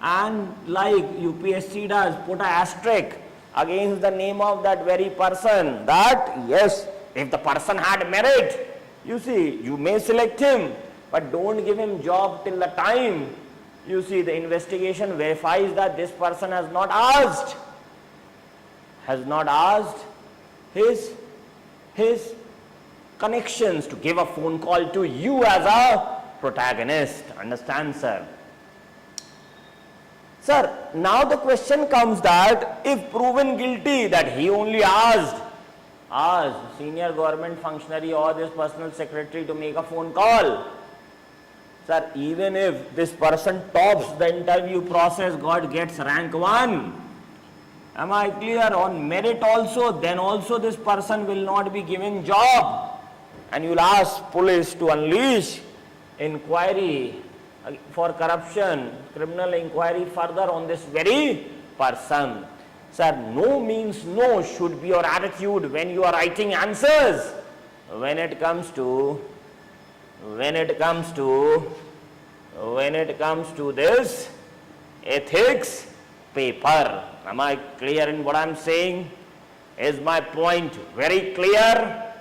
and like UPSC does, put an asterisk against the name of that very person, that yes, if the person had merit, you see, you may select him, but don't give him job till the time, you see, the investigation verifies that this person has not asked his connections to give a phone call to you as a protagonist. Understand, sir? Sir, now the question comes that if proven guilty that he only asked senior government functionary or this personal secretary to make a phone call. Sir, even if this person tops the interview process, God gets rank 1. Am I clear? On merit also, then also this person will not be given job. And you will ask police to unleash inquiry for corruption, criminal inquiry further on this very person. Sir, no means no should be your attitude when you are writing answers. When it comes to this ethics paper. Am I clear in what I am saying? Is my point very clear?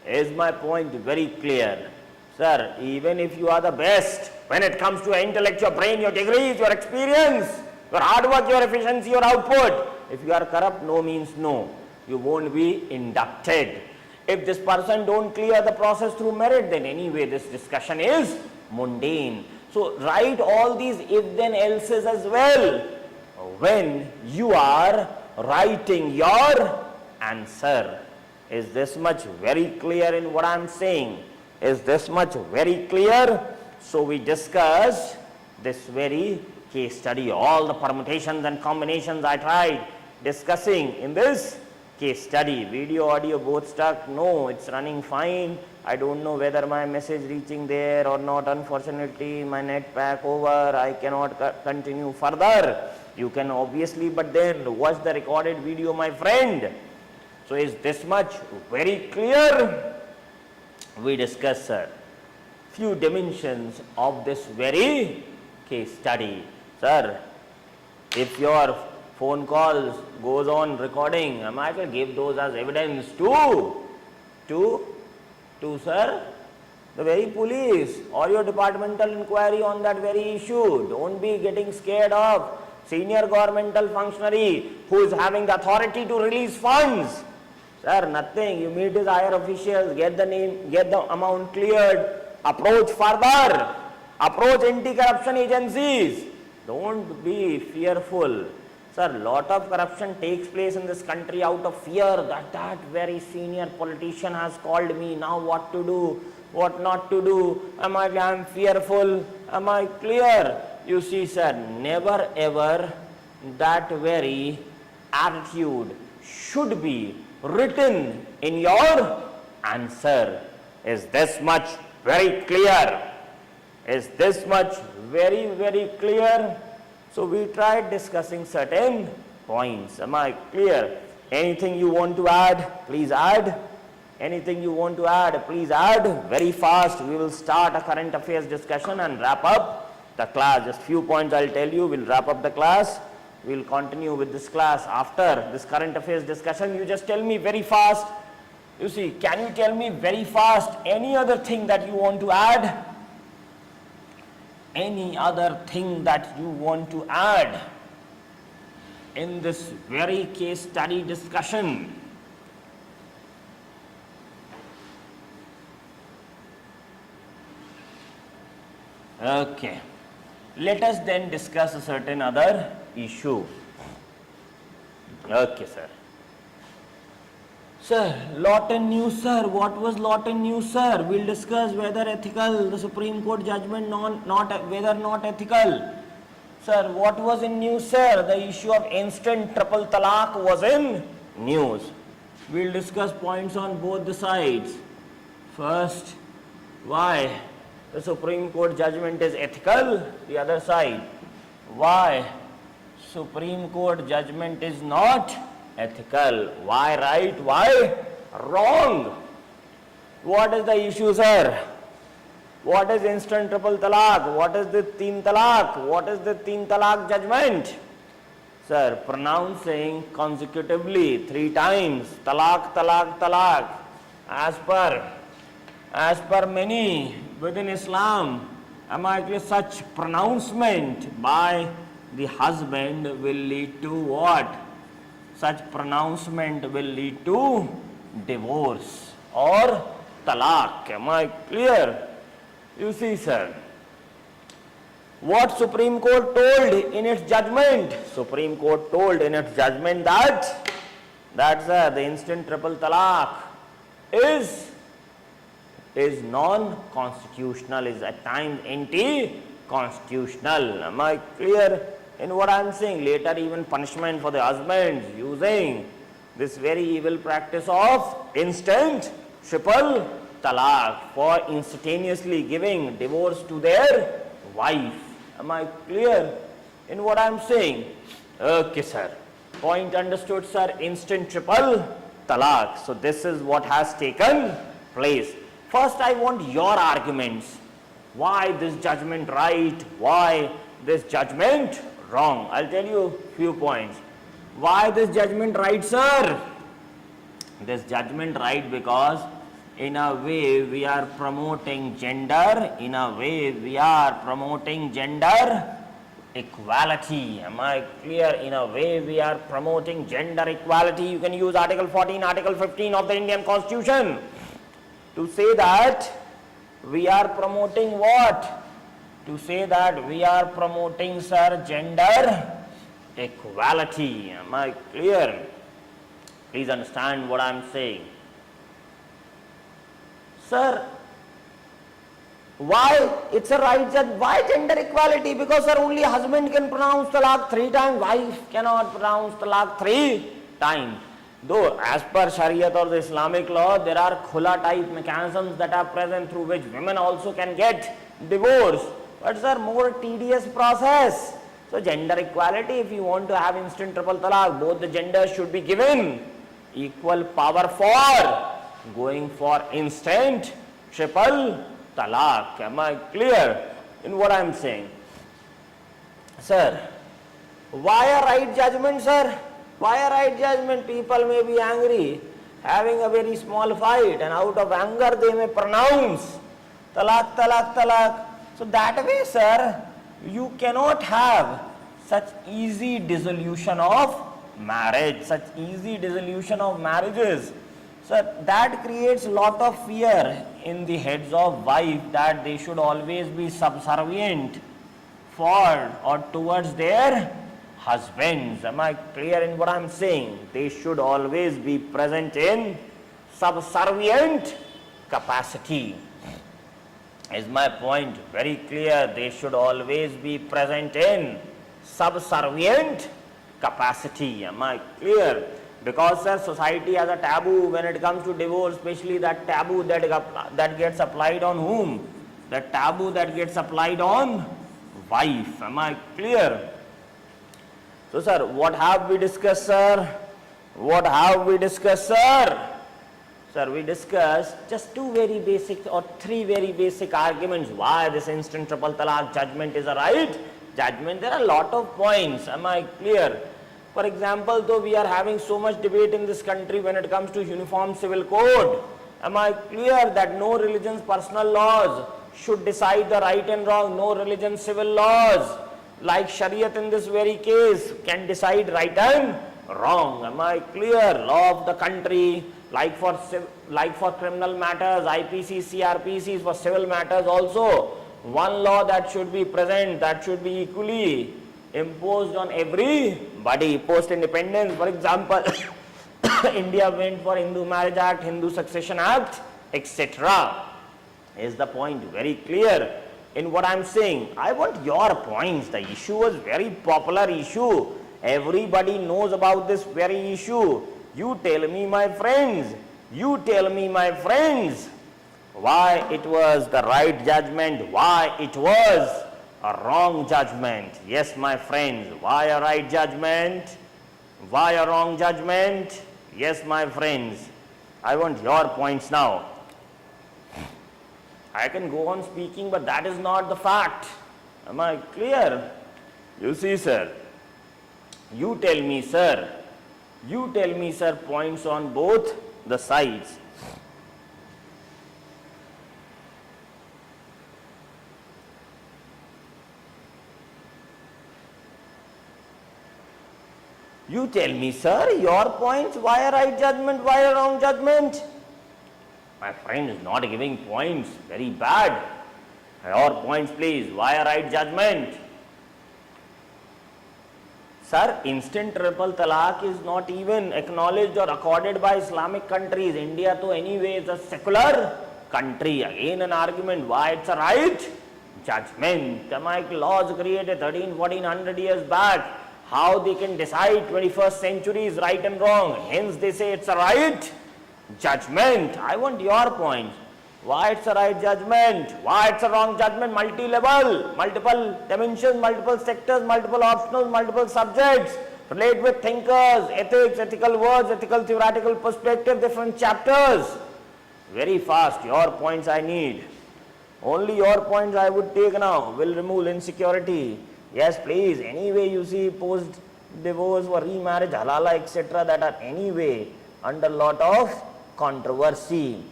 Is my point very clear? Sir, even if you are the best, When it comes to your intellect, your brain, your degrees, your experience, your hard work, your efficiency, your output, if you are corrupt, no means no. You won't be inducted. If this person don't clear the process through merit, then anyway this discussion is mundane. So write all these if then else's as well when you are writing your answer. Is this much very clear in what I am saying? Is this much very clear? So we discussed this very case study, all the permutations and combinations I tried discussing in this case study. Video, audio both stuck? No, it's running fine. I don't know whether my message reaching there or not. Unfortunately, my net pack over. I cannot continue further. You can obviously, but then watch the recorded video, my friend. So is this much very clear? We discussed, sir, few dimensions of this very case study. Sir, if your phone calls goes on recording, I might well give those as evidence to sir, the very police or your departmental inquiry on that very issue. Don't be getting scared of senior governmental functionary who is having the authority to release funds. Sir, nothing. You meet his higher officials, get the name, get the amount cleared, approach further, approach anti-corruption agencies. Don't be fearful. Sir, lot of corruption takes place in this country out of fear that very senior politician has called me. Now what to do, what not to do? I am fearful. Am I clear? You see, sir, never ever that very attitude should be written in your answer. Is this much very clear? Is this much very, very clear? So we tried discussing certain points. Am I clear? Anything you want to add, please add. Anything you want to add, please add. Very fast, we will start a current affairs discussion and wrap up the class. Just few points I'll tell you, we'll wrap up the class. We'll continue with this class after this current affairs discussion. You just tell me very fast. You see, can you tell me very fast any other thing that you want to add? Any other thing that you want to add in this very case study discussion? Okay. Let us then discuss a certain other issue. Okay, sir. Sir, Lawton News, sir. What was Lawton News, sir? We'll discuss whether ethical, the Supreme Court judgment, whether not ethical. Sir, what was in news, sir? The issue of instant triple talaq was in news. We'll discuss points on both the sides. First, why the Supreme Court judgment is ethical? The other side, why Supreme Court judgment is not ethical? Why right? Why wrong? What is the issue, sir? What is instant triple talaq? What is the teen talaq? What is the teen talaq judgment? Sir, pronouncing consecutively 3 times talaq, talaq, talaq, as per many within Islam, such pronouncement by the husband will lead to what? Such pronouncement will lead to divorce or talaq. Am I clear? You see, sir, what Supreme Court told in its judgment? Supreme Court told in its judgment that the instant triple talaq is non-constitutional, is at times anti-constitutional. Am I clear in what I am saying? Later even punishment for the husbands using this very evil practice of instant triple talaq for instantaneously giving divorce to their wife. Am I clear in what I am saying? Okay, sir. Point understood, sir. Instant triple talaq. So this is what has taken place. First, I want your arguments. Why this judgment right? Why this judgment wrong? I'll tell you few points. Why this judgment right, sir? This judgment right because In a way, we are promoting gender. In a way, we are promoting gender equality. Am I clear? In a way, we are promoting gender equality. You can use Article 14, Article 15 of the Indian Constitution to say that we are promoting what? To say that we are promoting, sir, gender equality. Am I clear? Please understand what I am saying. Sir, why it's a right judge? Why gender equality? Because, sir, only husband can pronounce talaq 3 times, wife cannot pronounce talaq 3 times. Though, as per Shariat or the Islamic law, there are khula type mechanisms that are present through which women also can get divorced. But, sir, more tedious process. So, gender equality, if you want to have instant triple talaq, both the genders should be given equal power for going for instant triple talaq. Am I clear in what I am saying? Sir, why a right judgment, sir? Why a right judgment? People may be angry, having a very small fight, and out of anger they may pronounce talaq, talaq, talaq. So that way, sir, you cannot have such easy dissolution of marriage, such easy dissolution of marriages. So that creates a lot of fear in the heads of wife that they should always be subservient for or towards their husbands. Am I clear in what I am saying? They should always be present in subservient capacity. Is my point very clear? They should always be present in subservient capacity. Am I clear? Because, sir, society has a taboo when it comes to divorce, especially that taboo that gets applied on whom? The taboo that gets applied on wife. Am I clear? So, sir, what have we discussed, sir? What have we discussed, sir? Sir, we discussed just 2 very basic or 3 very basic arguments why this instant triple talaq judgment is a right judgment. There are a lot of points. Am I clear? For example, though we are having so much debate in this country when it comes to uniform civil code, am I clear that no religion's personal laws should decide the right and wrong? No religion's civil laws, like Shariat in this very case, can decide right and wrong. Am I clear? Law of the country, like for criminal matters, IPC, CRPCs, for civil matters also, one law that should be present, that should be equally imposed on everybody. Post-independence, for example, India went for Hindu Marriage Act, Hindu Succession Act, etc. Is the point very clear in what I am saying? I want your points. The issue was very popular issue. Everybody knows about this very issue. You tell me, my friends. You tell me, my friends, why it was the right judgment, why it was a wrong judgment. Yes, my friends, why a right judgment? Why a wrong judgment? Yes, my friends, I want your points now. I can go on speaking, but that is not the fact. Am I clear? You see, sir, you tell me, sir, points on both the sides. You tell me, sir, your points, why a right judgment, why a wrong judgment? My friend is not giving points, very bad. Your points, please, why a right judgment? Sir, instant triple talaq is not even acknowledged or accorded by Islamic countries. India, to anyway, is a secular country. Again, an argument why it's a right judgment. Tamaic laws created 1300-1400 years back. How they can decide 21st century is right and wrong. Hence, they say it's a right judgment. I want your points. Why it's a right judgment? Why it's a wrong judgment? Multi-level, multiple dimensions, multiple sectors, multiple optionals, multiple subjects. Relate with thinkers, ethics, ethical words, ethical theoretical perspective, different chapters. Very fast, your points I need. Only your points I would take now. Will remove insecurity. Yes, please. Anyway, you see post-divorce or remarriage, halala, etc. that are anyway under lot of controversy.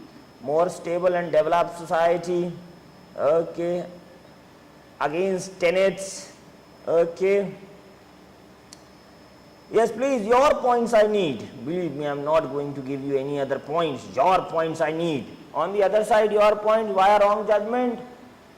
more stable and developed society, okay, against tenets, okay. Yes, please, your points I need. Believe me, I am not going to give you any other points. Your points I need. On the other side, your point, why a wrong judgment?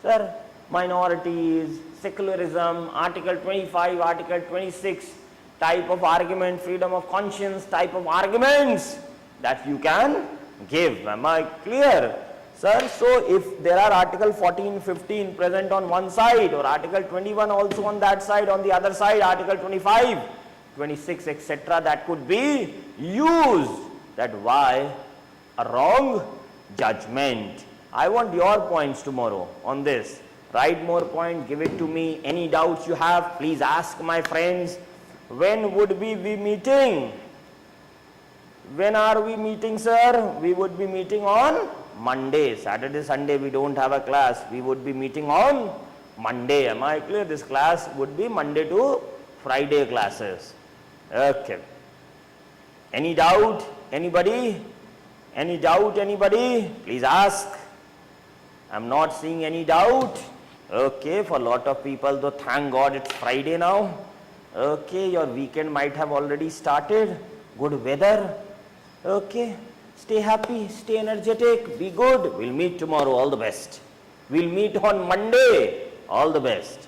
Sir, minorities, secularism, Article 25, Article 26, type of argument, freedom of conscience, type of arguments that you can give. Am I clear? Sir, so if there are Article 14, 15 present on one side, or Article 21 also on that side, on the other side, Article 25, 26, etc., that could be used. That why a wrong judgment. I want your points tomorrow on this. Write more points, give it to me. Any doubts you have, please ask my friends. When would we be meeting? When are we meeting, sir? We would be meeting on Monday. Saturday, Sunday we don't have a class. We would be meeting on Monday. Am I clear? This class would be Monday to Friday classes. Okay. Any doubt? Anybody? Any doubt, anybody? Please ask. I'm not seeing any doubt. Okay, for a lot of people, though, thank God it's Friday now. Okay, your weekend might have already started. Good weather. Okay, stay happy, stay energetic, be good. We'll meet tomorrow. All the best. We'll meet on Monday. All the best.